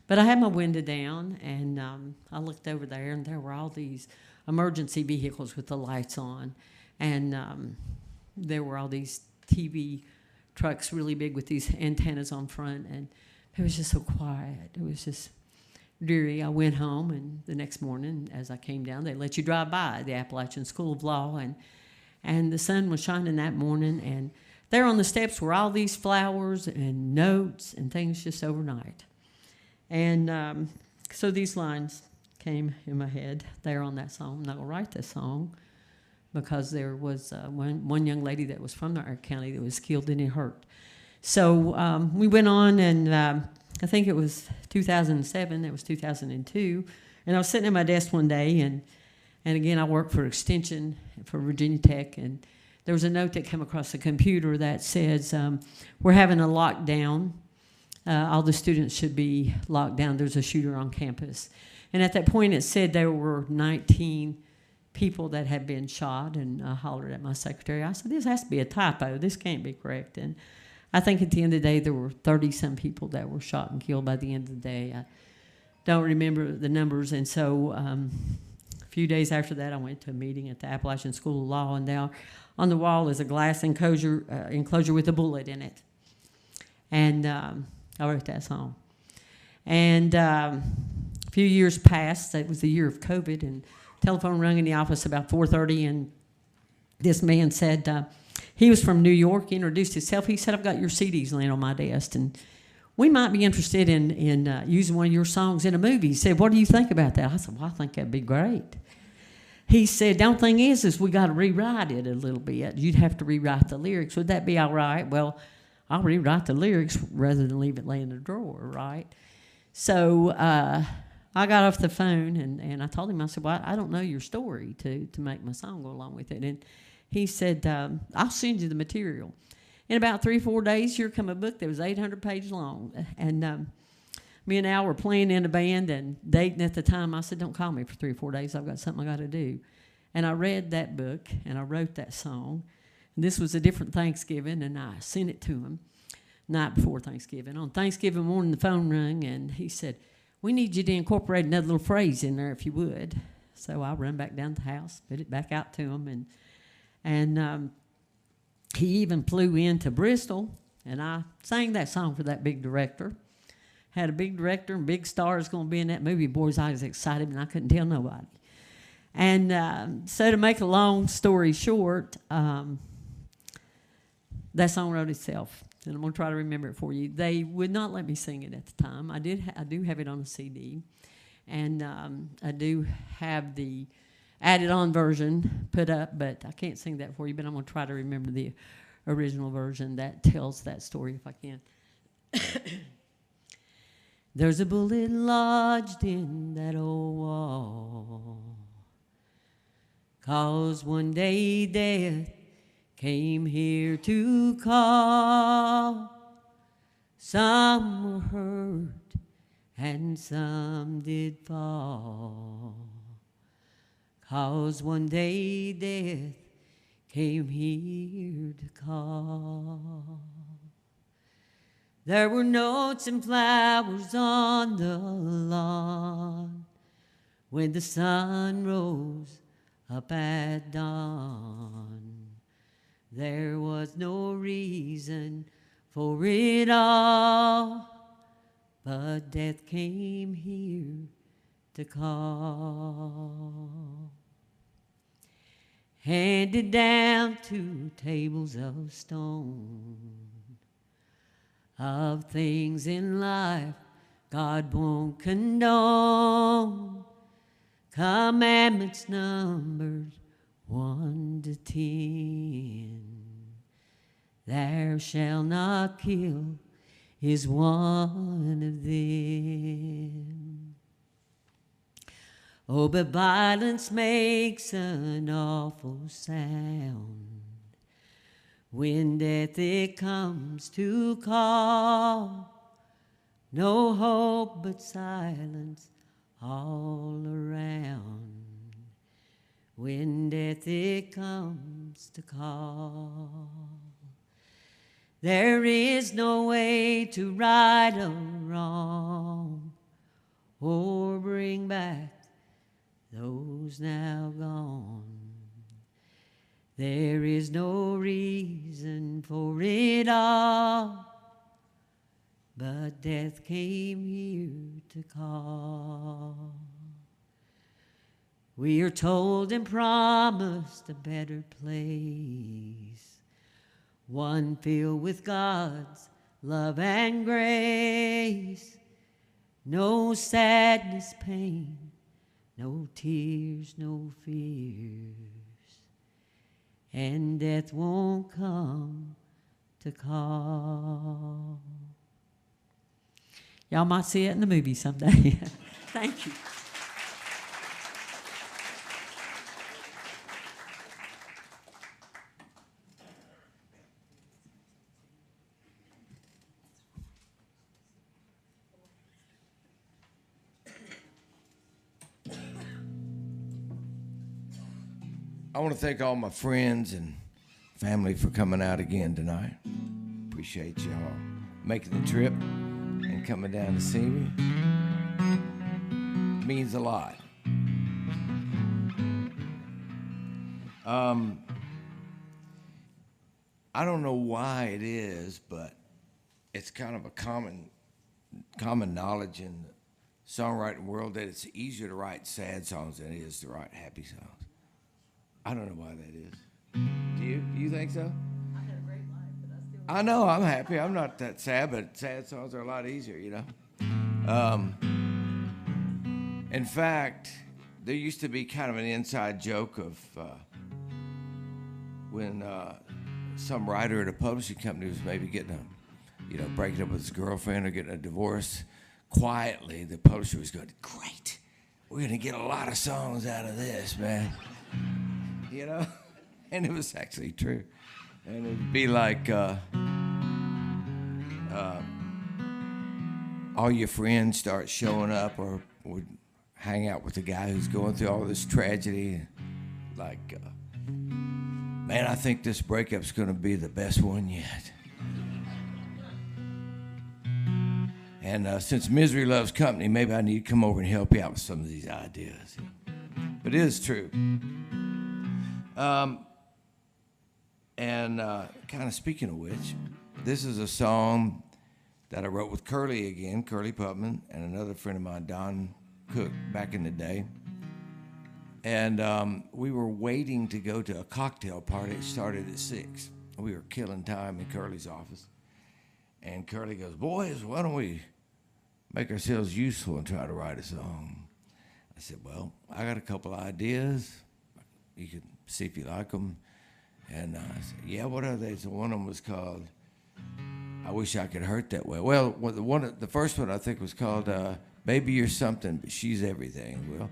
But I had my window down, and I looked over there, and there were all these emergency vehicles with the lights on, and there were all these TV trucks really big with these antennas on front, and it was just so quiet. It was just dreary. I went home, and the next morning as I came down, they let you drive by the Appalachian School of Law, and the sun was shining that morning, and there on the steps were all these flowers and notes and things just overnight. And so these lines came in my head there on that song. I'm not going to write this song because there was one young lady that was from our county that was killed and it hurt. So we went on, and I think it was 2007, it was 2002, and I was sitting at my desk one day, and again, I worked for Extension for Virginia Tech, and there was a note that came across the computer that says, we're having a lockdown. All the students should be locked down. There's a shooter on campus. And at that point, it said there were 19 people that had been shot, and I hollered at my secretary. I said, this has to be a typo. This can't be correct. And I think at the end of the day, there were 30-some people that were shot and killed by the end of the day. I don't remember the numbers. And so a few days after that, I went to a meeting at the Appalachian School of Law, and there on the wall is a glass enclosure with a bullet in it. And I wrote that song. And a few years passed. It was the year of COVID, and telephone rang in the office about 4:30, and this man said, he was from New York. He introduced himself. He said, I've got your CDs laying on my desk, and we might be interested in using one of your songs in a movie. He said, what do you think about that? I said, well, I think that'd be great. He said, the only thing is we got to rewrite it a little bit. You'd have to rewrite the lyrics. Would that be all right? Well, I'll rewrite the lyrics rather than leave it lay in the drawer, right? So I got off the phone, and I told him, I said, well, I don't know your story to make my song go along with it. And he said, I'll send you the material. In about 3 or 4 days, here come a book that was 800 pages long. And me and Al were playing in a band and dating at the time. I said, don't call me for 3 or 4 days. I've got something I got to do. And I read that book, and I wrote that song. And this was a different Thanksgiving, and I sent it to him night before Thanksgiving. On Thanksgiving morning, the phone rang, and he said, we need you to incorporate another little phrase in there if you would. So I run back down to the house, put it back out to him, and he even flew into Bristol, and I sang that song for that big director. Had a big director and big stars going to be in that movie. Boys, I was excited, and I couldn't tell nobody. And so to make a long story short, that song wrote itself, and I'm going to try to remember it for you. They would not let me sing it at the time. I do have it on a CD, and I do have the added-on version put up, but I can't sing that for you, but I'm going to try to remember the original version that tells that story if I can. There's a bullet lodged in that old wall, 'cause one day death came here to call. Some were hurt and some did fall, 'cause one day death came here to call. There were notes and flowers on the lawn when the sun rose up at dawn. There was no reason for it all, but death came here to call. Handed down 2 tables of stone, of things in life God won't condone. Commandments numbered 1 to 10. Thou shalt not kill is one of them. Oh, but violence makes an awful sound when death it comes to call. No hope but silence all around when death it comes to call. There is no way to right a wrong or bring back those now gone. There is no reason for it all, but death came here to call. We are told and promised a better place, one filled with God's love and grace. No sadness, pain, no tears, no fears, and death won't come to call. Y'all might see it in the movie someday. Thank you. I want to thank all my friends and family for coming out again tonight. Appreciate y'all making the trip and coming down to see me. It means a lot. I don't know why it is, but it's kind of a common knowledge in the songwriting world that it's easier to write sad songs than it is to write happy songs. I don't know why that is. Do you? Do you think so? I've had a great life, but I still... I know, I'm happy. I'm not that sad, but sad songs are a lot easier, you know? In fact, there used to be kind of an inside joke of when some writer at a publishing company was maybe getting breaking up with his girlfriend or getting a divorce, quietly the publisher was going, great, we're going to get a lot of songs out of this, man. You know? And it was actually true. And it'd be like, all your friends start showing up or would hang out with the guy who's going through all this tragedy. Like, man, I think this breakup's going to be the best one yet. And since misery loves company, maybe I need to come over and help you out with some of these ideas. But it is true. And kind of speaking of which, this is a song that I wrote with Curly again, Curly Putman, and another friend of mine, Don Cook, back in the day. And we were waiting to go to a cocktail party. It started at 6. We were killing time in Curly's office. And Curly goes, boys, why don't we make ourselves useful and try to write a song? I said, well, I got a couple ideas. You can see if you like them. And I said, yeah, what are they? So one of them was called I Wish I Could Hurt That Way. Well, the first one I think was called Baby You're Something, But She's Everything. Well,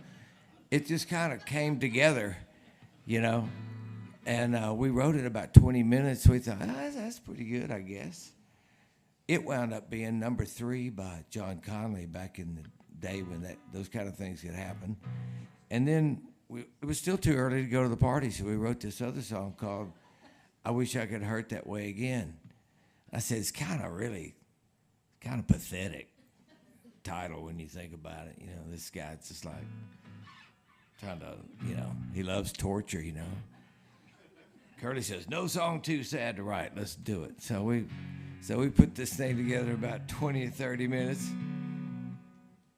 it just kind of came together, you know. And we wrote it about 20 minutes. We thought, that's pretty good, I guess. It wound up being number 3 by John Conley back in the day when those kind of things could happen. And then it was still too early to go to the party, so we wrote this other song called I Wish I Could Hurt That Way Again. I said, it's kind of pathetic title when you think about it. You know, this guy's just like trying to, you know, he loves torture, you know. Curly says, no song too sad to write, let's do it. So we put this thing together about 20 or 30 minutes.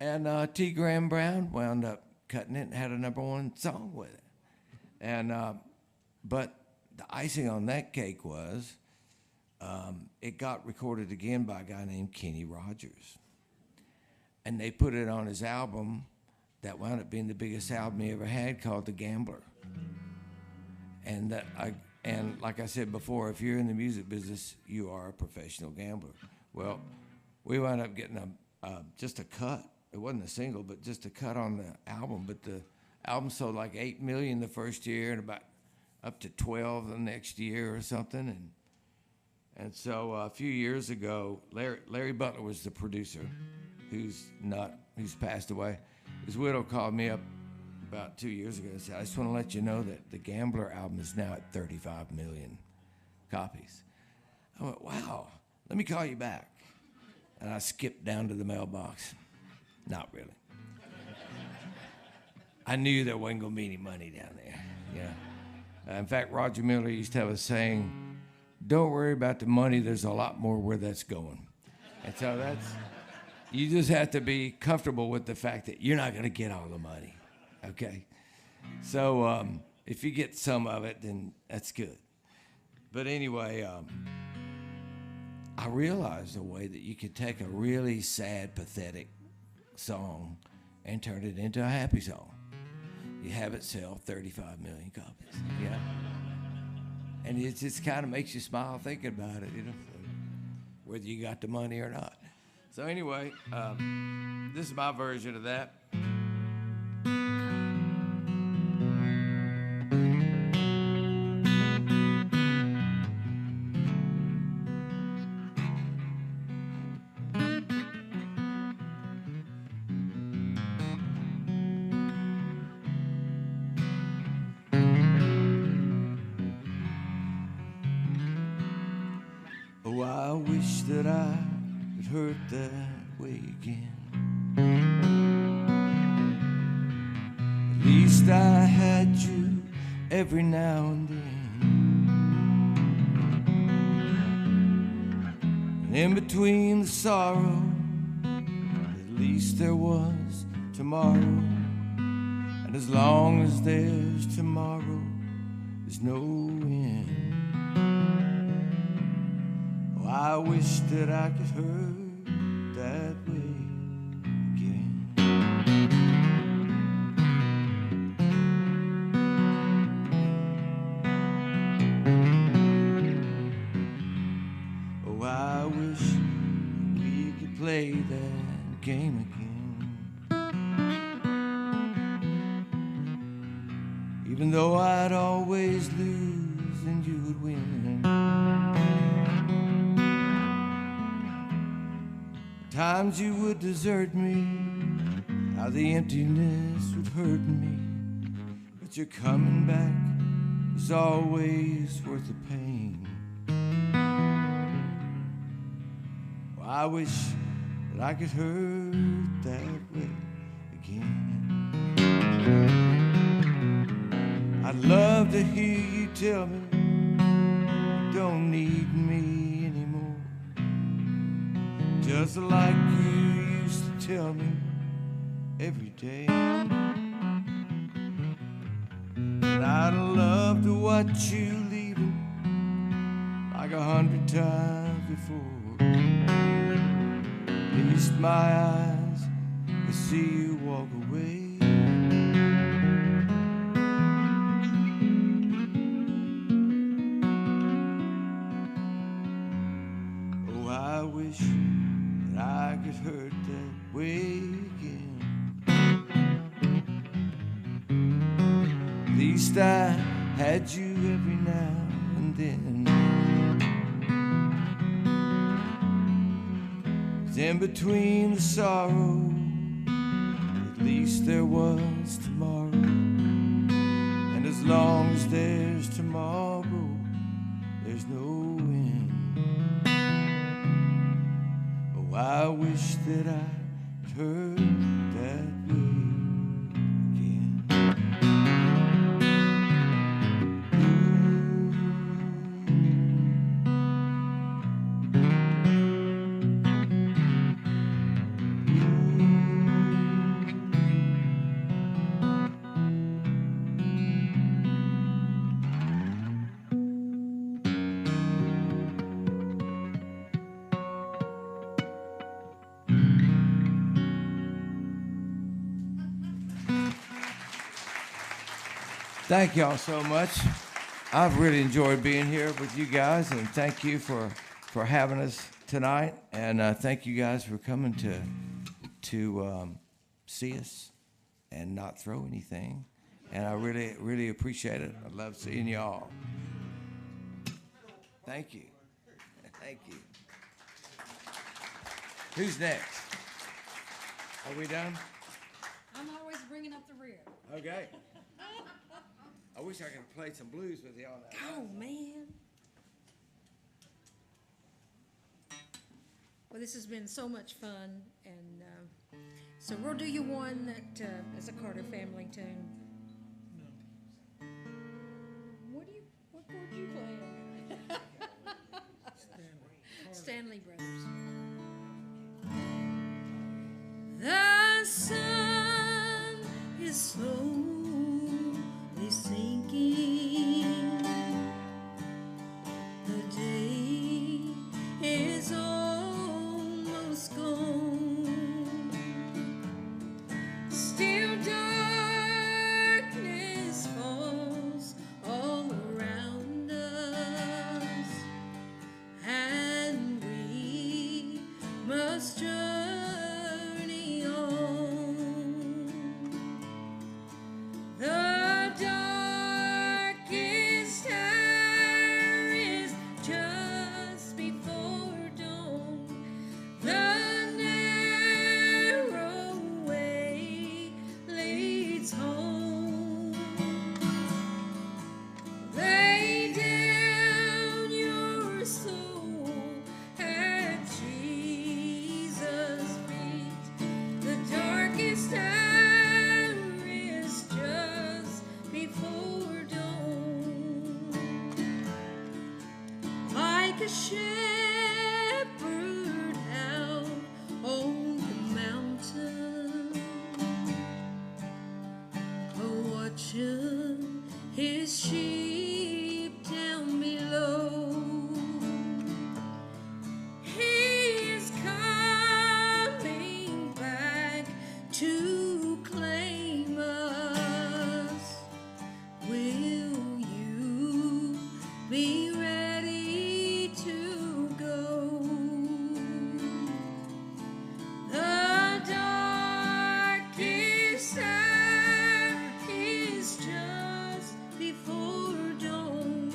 And T. Graham Brown wound up cutting it and had a #1 song with it. And but the icing on that cake was it got recorded again by a guy named Kenny Rogers. And they put it on his album that wound up being the biggest album he ever had, called The Gambler. And like I said before, if you're in the music business, you are a professional gambler. Well, we wound up getting just a cut. It wasn't a single, but just a cut on the album. But the album sold like 8 million the first year and about up to 12 the next year or something. And so a few years ago, Larry Butler was the producer, who's passed away. His widow called me up about 2 years ago and said, I just want to let you know that the Gambler album is now at 35 million copies. I went, wow, let me call you back. And I skipped down to the mailbox. Not really. I knew there wasn't going to be any money down there. Yeah. In fact, Roger Miller used to have a saying, don't worry about the money, there's a lot more where that's going. And so you just have to be comfortable with the fact that you're not going to get all the money. Okay? So if you get some of it, then that's good. But anyway, I realized a way that you could take a really sad, pathetic song and turn it into a happy song. You have it sell 35 million copies. Yeah? And it just kind of makes you smile thinking about it, you know, whether you got the money or not. So anyway, this is my version of that. Oh, I wish that I could hurt that way again. At least I had you every now and then. And in between the sorrow, at least there was tomorrow. And as long as there's tomorrow, there's no end. Oh, I wish that I could hurt that way again. Oh, I wish we could play that game again. Even though I'd always lose and you would win. times you would desert me, how the emptiness would hurt me. But your coming back was always worth the pain. Well, I wish that I could hurt that way again. I'd love to hear you tell me you don't need me anymore, just like you used to tell me every day. And I'd love to watch you leaving like 100 times before. At least my eyes could see you walk away. Oh, I wish that I could hurt that way again. At least I had you every now and then. 'Cause in between the sorrow, at least there was tomorrow. And as long as there's tomorrow, there's no end. Oh, I wish that I'd heard that way again. Thank y'all so much. I've really enjoyed being here with you guys, and thank you for having us tonight. And thank you guys for coming to see us and not throw anything. And I really, really appreciate it. I love seeing y'all. Thank you. Thank you. Who's next? Are we done? I'm always bringing up the rear. Okay. I wish I could play some blues with y'all now. Oh, man. Well, this has been so much fun, and so we'll do you one that is a Carter family tune. What chord you playing? Stanley Brothers. The sun is slowly sinking. The day is almost gone. Still darkness falls all around us, and we must journey on. The darkest hour is just before dawn. The narrow way leads home. Lay down your soul at Jesus' feet. The darkest hour is just before dawn. Like a shepherd out on the mountain, watching his sheep down below. He is coming back to claim us. Will you be ready to go? The darkest hour is just before dawn.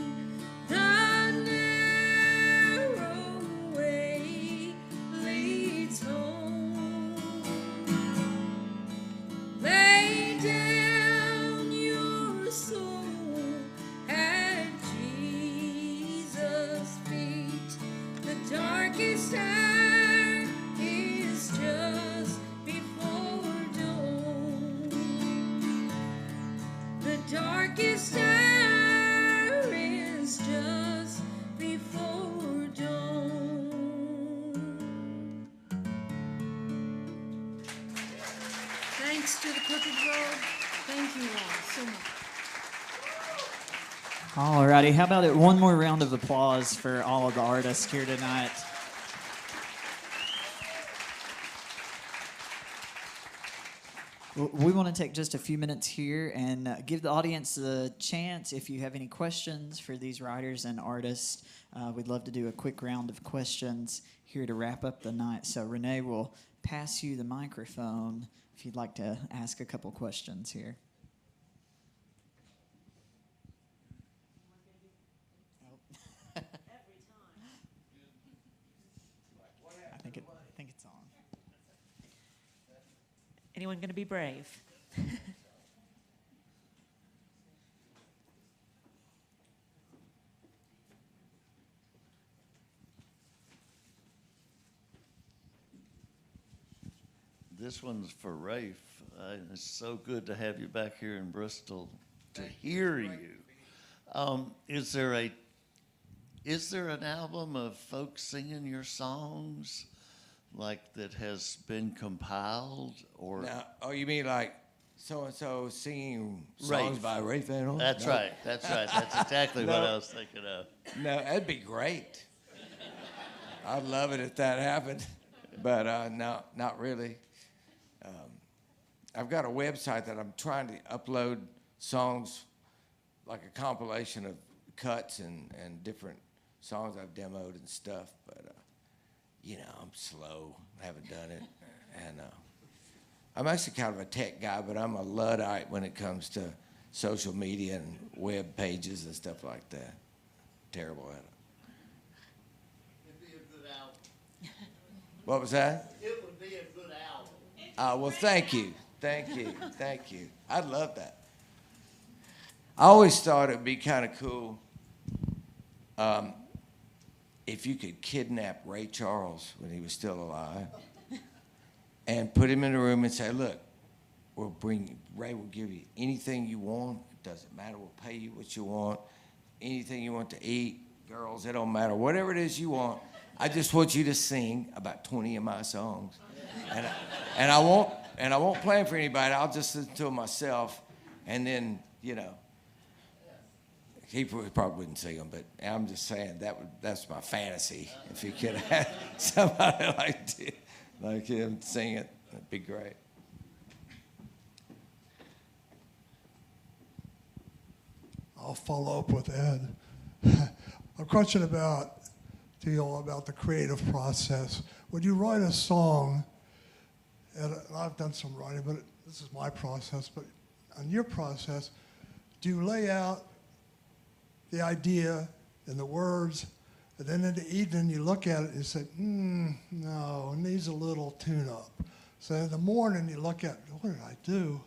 The narrow way leads home. Thanks to the Crooked Road. Thank you all so much. Alrighty, how about it? One more round of applause for all of the artists here tonight. We want to take just a few minutes here and give the audience the chance. If you have any questions for these writers and artists, we'd love to do a quick round of questions here to wrap up the night. So Renee will pass you the microphone if you'd like to ask a couple questions here. I think it's on. Anyone going to be brave? This one's for Rafe. It's so good to have you back here in Bristol to hear you. Is there an album of folks singing your songs, like that has been compiled, or? Now, oh, you mean like so and so singing songs Rafe. by Rafe Van Horn? That's No. right. That's right. That's exactly what No. I was thinking of. No, that'd be great. I'd love it if that happened, but no, not really. I've got a website that I'm trying to upload songs, like a compilation of cuts and different songs I've demoed and stuff, but you know, I'm slow, haven't done it, and I'm actually kind of a tech guy, but I'm a Luddite when it comes to social media and web pages and stuff like that. Terrible at it. It'd be a good album. What was that? It would be a good album. Well, thank you. Thank you. Thank you. I'd love that. I always thought it'd be kind of cool if you could kidnap Ray Charles when he was still alive and put him in a room and say, look, Ray will give you anything you want. It doesn't matter. We'll pay you what you want. Anything you want to eat, girls, it don't matter. Whatever it is you want, I just want you to sing about 20 of my songs. And I won't play them for anybody. I'll just listen to them myself. And then, you know, he probably wouldn't sing them, but I'm just saying that's my fantasy. If you could have somebody like him sing it, that'd be great. I'll follow up with Ed. A question about the creative process. When you write a song, and I've done some writing, but this is my process, but on your process, do you lay out the idea and the words, and then in the evening you look at it and you say, no, it needs a little tune-up. So in the morning you look at, what did I do?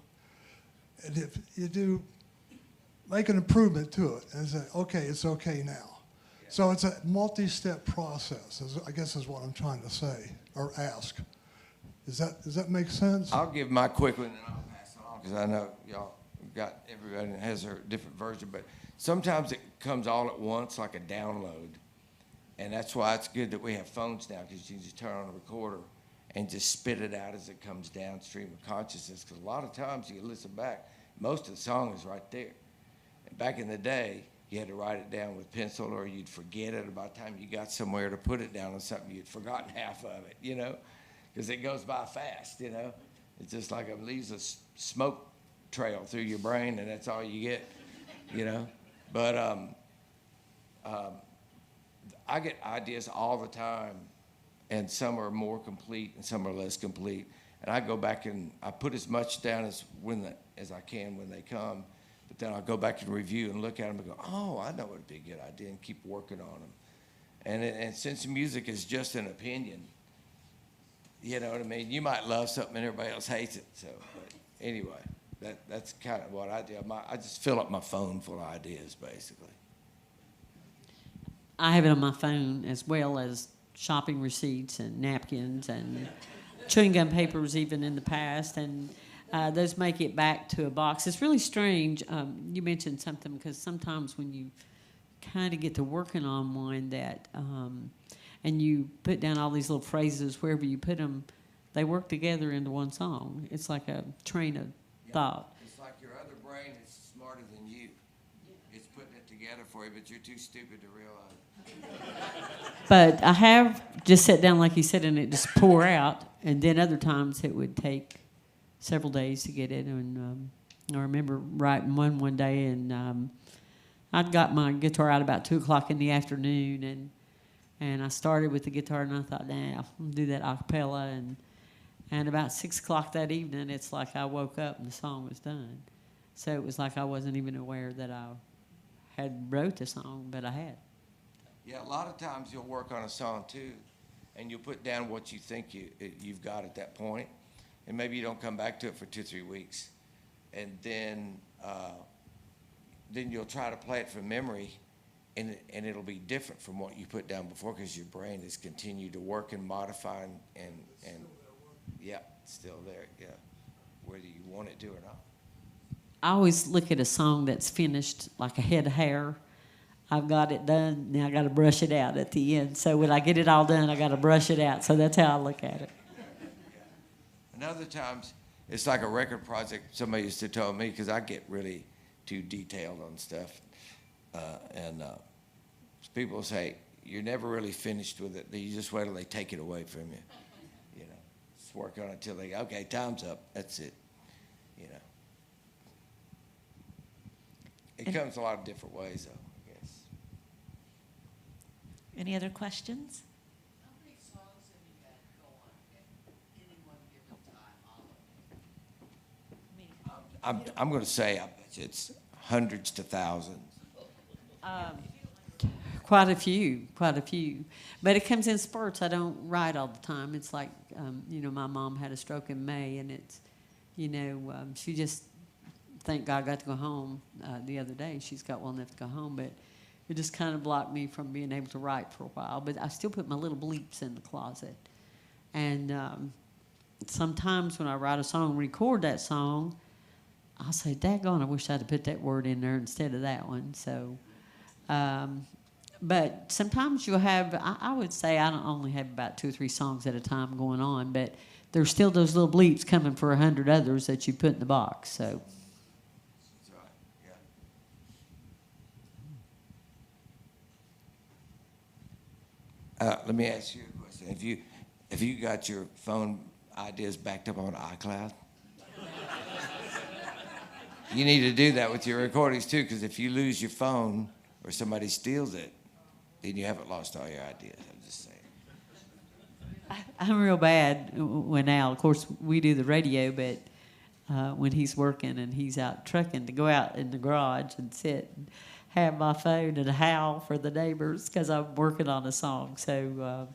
And if you do, make an improvement to it and say, okay, it's okay now. So it's a multi-step process, I guess is what I'm trying to say, or ask. Does that make sense? I'll give my quick one and then I'll pass it on because I know y'all got everybody has their different version, but sometimes it comes all at once like a download. And that's why it's good that we have phones now because you can just turn on a recorder and just spit it out as it comes downstream of consciousness. Because a lot of times you listen back, most of the song is right there. And back in the day, you had to write it down with pencil or you'd forget it. By the time you got somewhere to put it down on something, you'd forgotten half of it, you know, because it goes by fast, you know. It's just like it leaves a smoke trail through your brain and that's all you get, you know. But I get ideas all the time, and some are more complete and some are less complete. And I go back and I put as much down as I can when they come, but then I'll go back and review and look at them and go, oh, I know what would be a good idea, and keep working on them. And since music is just an opinion, you know what I mean? You might love something and everybody else hates it. So, but anyway, that's kind of what I do. I just fill up my phone full of ideas, basically. I have it on my phone as well as shopping receipts and napkins and chewing gum papers even in the past, and those make it back to a box. It's really strange. You mentioned something because sometimes when you kind of get to working on one that, and you put down all these little phrases, wherever you put them, they work together into one song. It's like a train of thought. It's like your other brain is smarter than you. It's putting it together for you, but you're too stupid to realize. But I have just sat down, like you said, and it just pour out. And then other times it would take several days to get it. And I remember writing one day, and I'd got my guitar out about 2 o'clock in the afternoon, and I started with the guitar, and I thought, nah, I'll do that a cappella. And about 6 o'clock that evening, it's like I woke up and the song was done. So it was like I wasn't even aware that I had wrote the song, but I had. Yeah, a lot of times you'll work on a song too, and you'll put down what you think you've got at that point, and maybe you don't come back to it for 2 or 3 weeks, and then you'll try to play it from memory, and it'll be different from what you put down before because your brain has continued to work and modify and yeah, it's still there, yeah, whether you want it to or not. I always look at a song that's finished like a head of hair. I've got it done, now I got to brush it out at the end. So when I get it all done, I got to brush it out. So that's how I look at it. And other times, it's like a record project. Somebody used to tell me, because I get really too detailed on stuff, and people say, you're never really finished with it. You just wait till they take it away from you. You know, just work on it till they, okay, time's up. That's it. You know. It comes a lot of different ways, though. Any other questions? How many songs have you had going at any one given time? I'm going to say I bet you it's hundreds to thousands. Quite a few. But it comes in spurts. I don't write all the time. It's like, my mom had a stroke in May, and it's, she just, thank God, got to go home the other day. She's got well enough to go home, but it just kind of blocked me from being able to write for a while. But I still put my little bleeps in the closet. And sometimes when I write a song, record that song, I'll say, daggone, I wish I'd have put that word in there instead of that one. So, but sometimes you'll have, I would say I don't only have about 2 or 3 songs at a time going on, but there's still those little bleeps coming for 100 others that you put in the box. So. Let me ask you a question. Have you got your phone ideas backed up on iCloud? You need to do that with your recordings too, because if you lose your phone or somebody steals it, then you haven't lost all your ideas. I'm just saying. I'm real bad when Al, of course, we do the radio, but when he's working and he's out trucking, to go out in the garage and sit and have my phone and howl for the neighbors because I'm working on a song. So,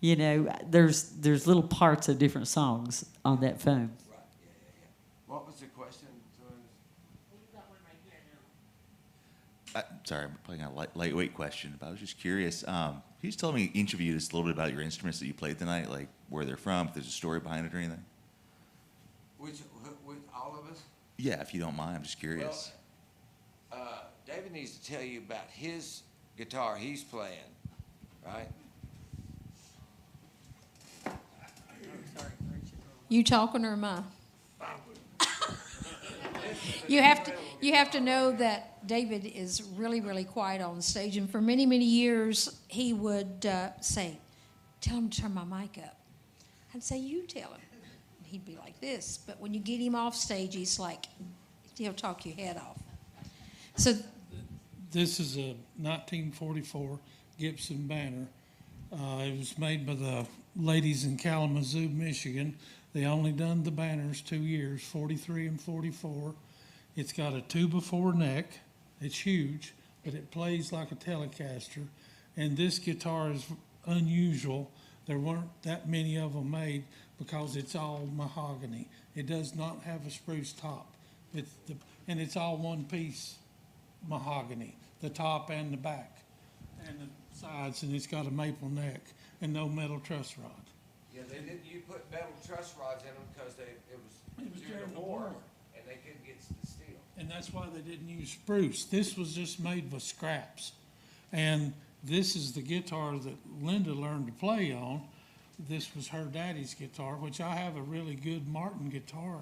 there's little parts of different songs on that phone. Right. Yeah. What was the question? We've got one right here now. Sorry, I'm playing a lightweight question, but I was just curious. Can you just tell me, each of you, just a little bit about your instruments that you played tonight, like where they're from, if there's a story behind it or anything? With all of us? Yeah, if you don't mind, I'm just curious. Well, David needs to tell you about his guitar he's playing, right? You talking or am I? You have to know that David is really, really quiet on stage, and for many, many years he would say, "Tell him to turn my mic up." I'd say, "You tell him." And he'd be like this, but when you get him off stage, he's like, he'll talk your head off. So this is a 1944 Gibson Banner. It was made by the ladies in Kalamazoo, Michigan. They only done the banners 2 years, 43 and 44. It's got a 2x4 neck. It's huge, but it plays like a Telecaster. And this guitar is unusual. There weren't that many of them made because it's all mahogany. It does not have a spruce top. And it's all one piece mahogany, the top and the back and the sides, and it's got a maple neck and no metal truss rod. Yeah, they didn't. You put metal truss rods in them because it was during the war, and they couldn't get the steel. And that's why they didn't use spruce. This was just made with scraps. And this is the guitar that Linda learned to play on. this was her daddy's guitar, which I have a really good Martin guitar,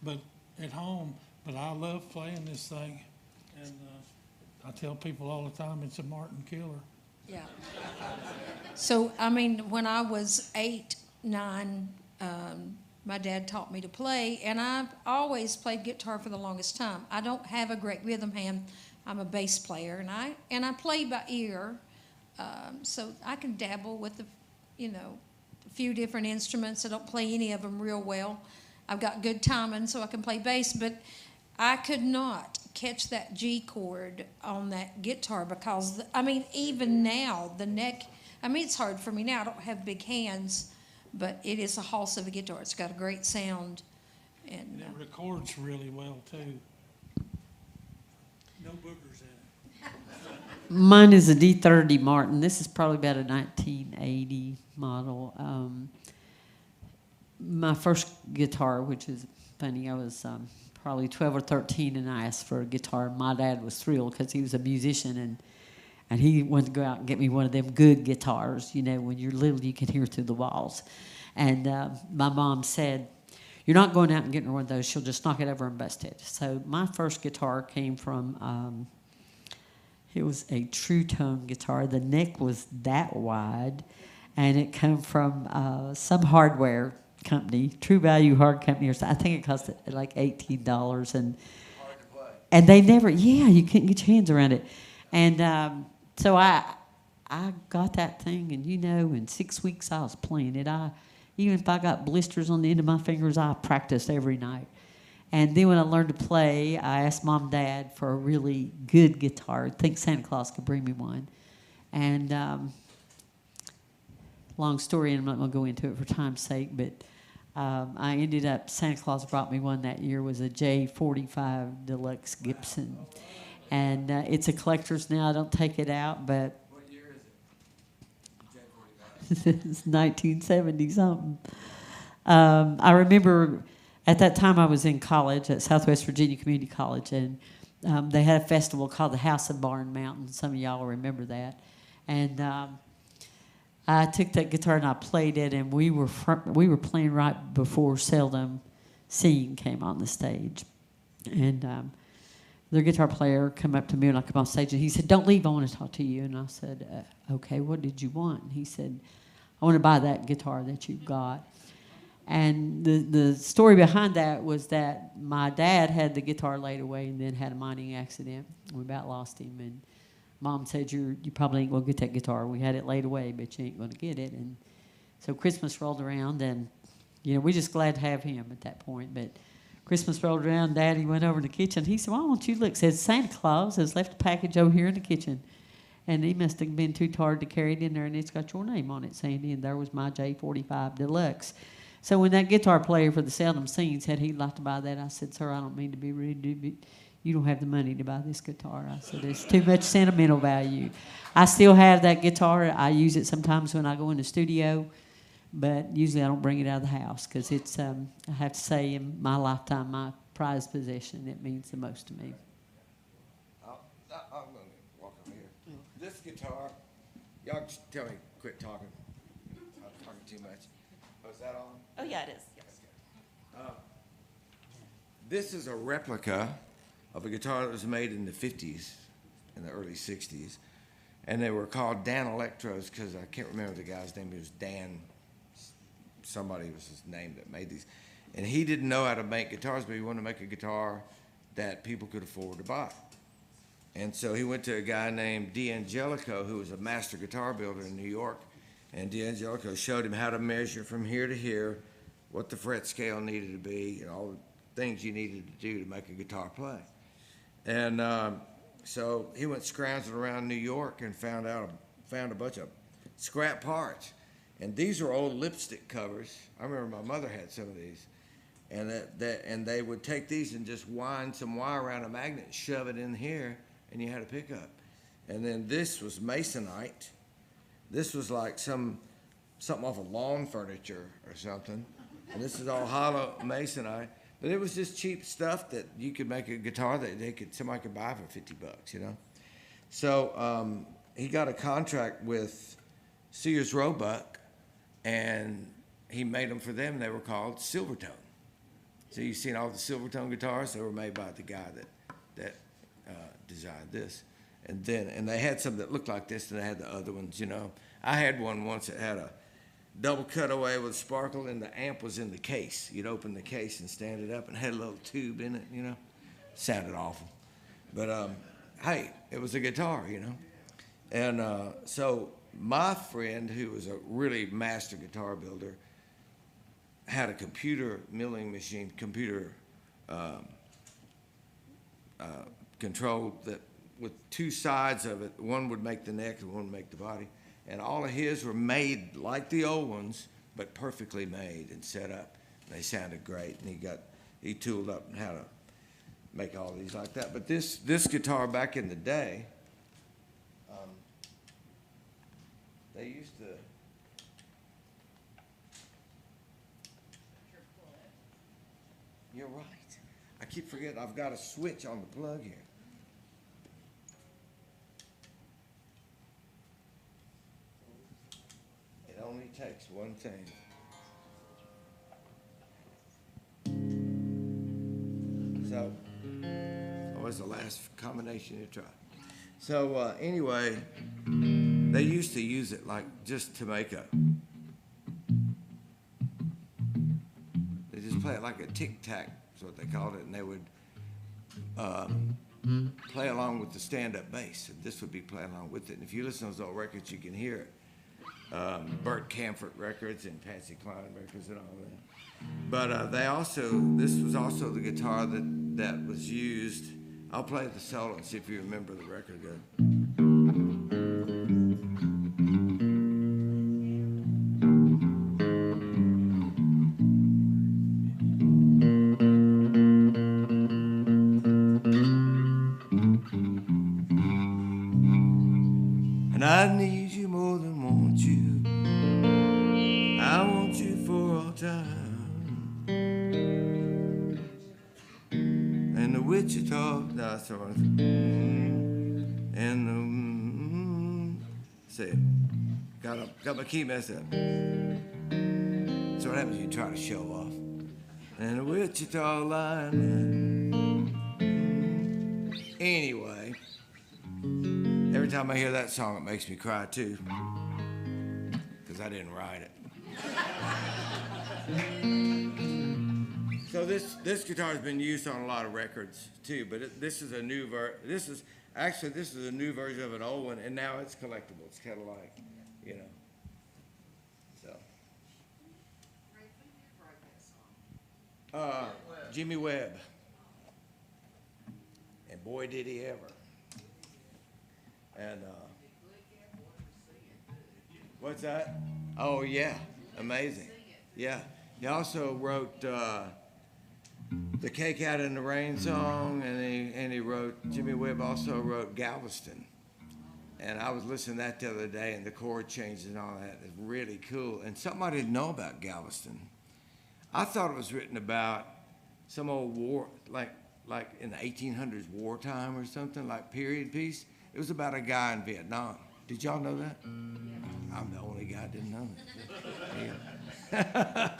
but at home, but I love playing this thing. And I tell people all the time it's a Martin killer. Yeah. So, I mean, when I was 8, 9, my dad taught me to play, and I've always played guitar for the longest time. I don't have a great rhythm hand. I'm a bass player, and I play by ear, so I can dabble with a few different instruments. I don't play any of them real well. I've got good timing, so I can play bass, but I could not catch that G chord on that guitar because, even now, the neck, it's hard for me now. I don't have big hands, but it is a hoss of a guitar. It's got a great sound. And it records really well, too. No boogers in it. Mine is a D30 Martin. This is probably about a 1980 model. My first guitar, which is funny, I was probably 12 or 13, and I asked for a guitar. My dad was thrilled because he was a musician, and he wanted to go out and get me one of them good guitars. When you're little, you can hear through the walls. And my mom said, "You're not going out and getting her one of those. She'll just knock it over and bust it." So my first guitar came from, it was a True Tone guitar. The neck was that wide, and it came from some hardware company, True Value Hard Company, or something. I think it cost like $18, and they never, you couldn't get your hands around it, and so I got that thing, and in 6 weeks I was playing it. Even if I got blisters on the end of my fingers, I practiced every night. And then when I learned to play, I asked Mom and Dad for a really good guitar. I think Santa Claus could bring me one, and long story, and I'm not going to go into it for time's sake, but I ended up, Santa Claus brought me one that year, was a J45 Deluxe Gibson. And it's a collector's now. I don't take it out, but... What year is it? It's 1970-something. I remember at that time I was in college at Southwest Virginia Community College, and they had a festival called the House of Barn Mountain. Some of y'all remember that. And I took that guitar and I played it, and we were playing right before Seldom Sing came on the stage. And their guitar player come up to me when I come on stage, and he said, "Don't leave, I want to talk to you." And I said, "Okay, what did you want?" And he said, "I want to buy that guitar that you've got." And the story behind that was that my dad had the guitar laid away and then had a mining accident. We about lost him, and Mom said, you probably ain't going to get that guitar. We had it laid away, but you ain't going to get it. And so Christmas rolled around, and, we're just glad to have him at that point. But Christmas rolled around, Daddy went over to the kitchen. He said, "Why don't you look?" Said, "Santa Claus has left a package over here in the kitchen." And he must have been too tired to carry it in there, and it's got your name on it, Sandy. And there was my J45 Deluxe. So when that guitar player for the Seldom Sing said he'd like to buy that, I said, "Sir, I don't mean to be rude, but you don't have the money to buy this guitar." I said, "It's too much sentimental value." I still have that guitar. I use it sometimes when I go in the studio, but usually I don't bring it out of the house because it's, I have to say, in my lifetime, my prized possession. It means the most to me. I'm going to walk over here. This guitar, y'all just tell me, quit talking. I'm talking too much. Oh, is that on? Oh, yeah, it is. Yes. This is a replica of a guitar that was made in the 50s, in the early 60s. And they were called Dan Electros because I can't remember the guy's name. It was Dan, somebody was his name that made these. And he didn't know how to make guitars, but he wanted to make a guitar that people could afford to buy. And so he went to a guy named D'Angelico, who was a master guitar builder in New York. And D'Angelico showed him how to measure from here to here, what the fret scale needed to be, and all the things you needed to do to make a guitar play. And so he went scrounging around New York and found a bunch of scrap parts. And these are old lipstick covers. I remember my mother had some of these. And and they would take these and just wind some wire around a magnet and shove it in here, and you had a pickup. And then this was masonite. This was like something off of lawn furniture or something. And this is all hollow masonite. But it was just cheap stuff that you could make a guitar that somebody could buy for $50, So he got a contract with Sears Roebuck, and he made them for them. They were called Silvertone. So you've seen all the Silvertone guitars. They were made by the guy that designed this. And they had some that looked like this, and they had the other ones, you know. I had one once that had a double cutaway with sparkle, and the amp was in the case. You'd open the case and stand it up, and it had a little tube in it, you know. Sounded awful. But, hey, it was a guitar, you know. And so my friend, who was a really master guitar builder, had a computer milling machine, computer controlled, that with two sides of it. One would make the neck and one would make the body. And all of his were made like the old ones, but perfectly made and set up. And they sounded great. And he tooled up how to make all these like that. But this guitar back in the day, they used to. You're right. I keep forgetting I've got a switch on the plug here. It only takes one thing. So, what was the last combination you tried? So, anyway, they used to use it like just to make they just play it like a tic-tac, is what they called it, and they would play along with the stand-up bass, and this would be playing along with it. And if you listen to those old records, you can hear it. Burt Camford records and Patsy Cline records and all that. But this was also the guitar that was used. I'll play the solo and see if you remember the record good. And I need you more than want you. I want you for all time. And the Wichita, no, that's the one. And the, say it. Got my key messed up. That's what happens when you try to show off. And the Wichita line. Anyway. Every time I hear that song, it makes me cry too, because I didn't write it. So this guitar has been used on a lot of records too, but this is a new This is a new version of an old one, and now it's collectible. It's kind of like, you know. So. Jimmy Webb. And boy, did he ever. And what's that? Oh yeah, amazing. Yeah, he also wrote the "Cake Out in the Rain" song, and he wrote. Jimmy Webb also wrote Galveston, and I was listening to that the other day, and the chord changes and all that is really cool. And something I didn't know about Galveston, I thought it was written about some old war, like in the 1800s wartime or something, like period piece. It was about a guy in Vietnam. Did y'all know that? I'm the only guy that didn't know that.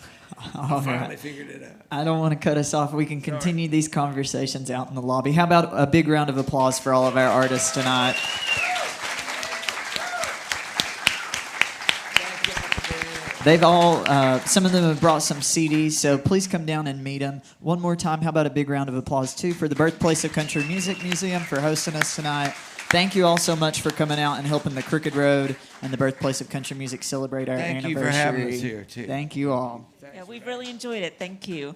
I finally figured it out. I don't want to cut us off. We can continue these conversations out in the lobby. How about a big round of applause for all of our artists tonight? They've all, some of them have brought some CDs, so please come down and meet them. One more time, how about a big round of applause, too, for the Birthplace of Country Music Museum for hosting us tonight. Thank you all so much for coming out and helping the Crooked Road and the Birthplace of Country Music celebrate our anniversary. Thank you for having us here, too. Thank you all. Yeah, we've really enjoyed it. Thank you.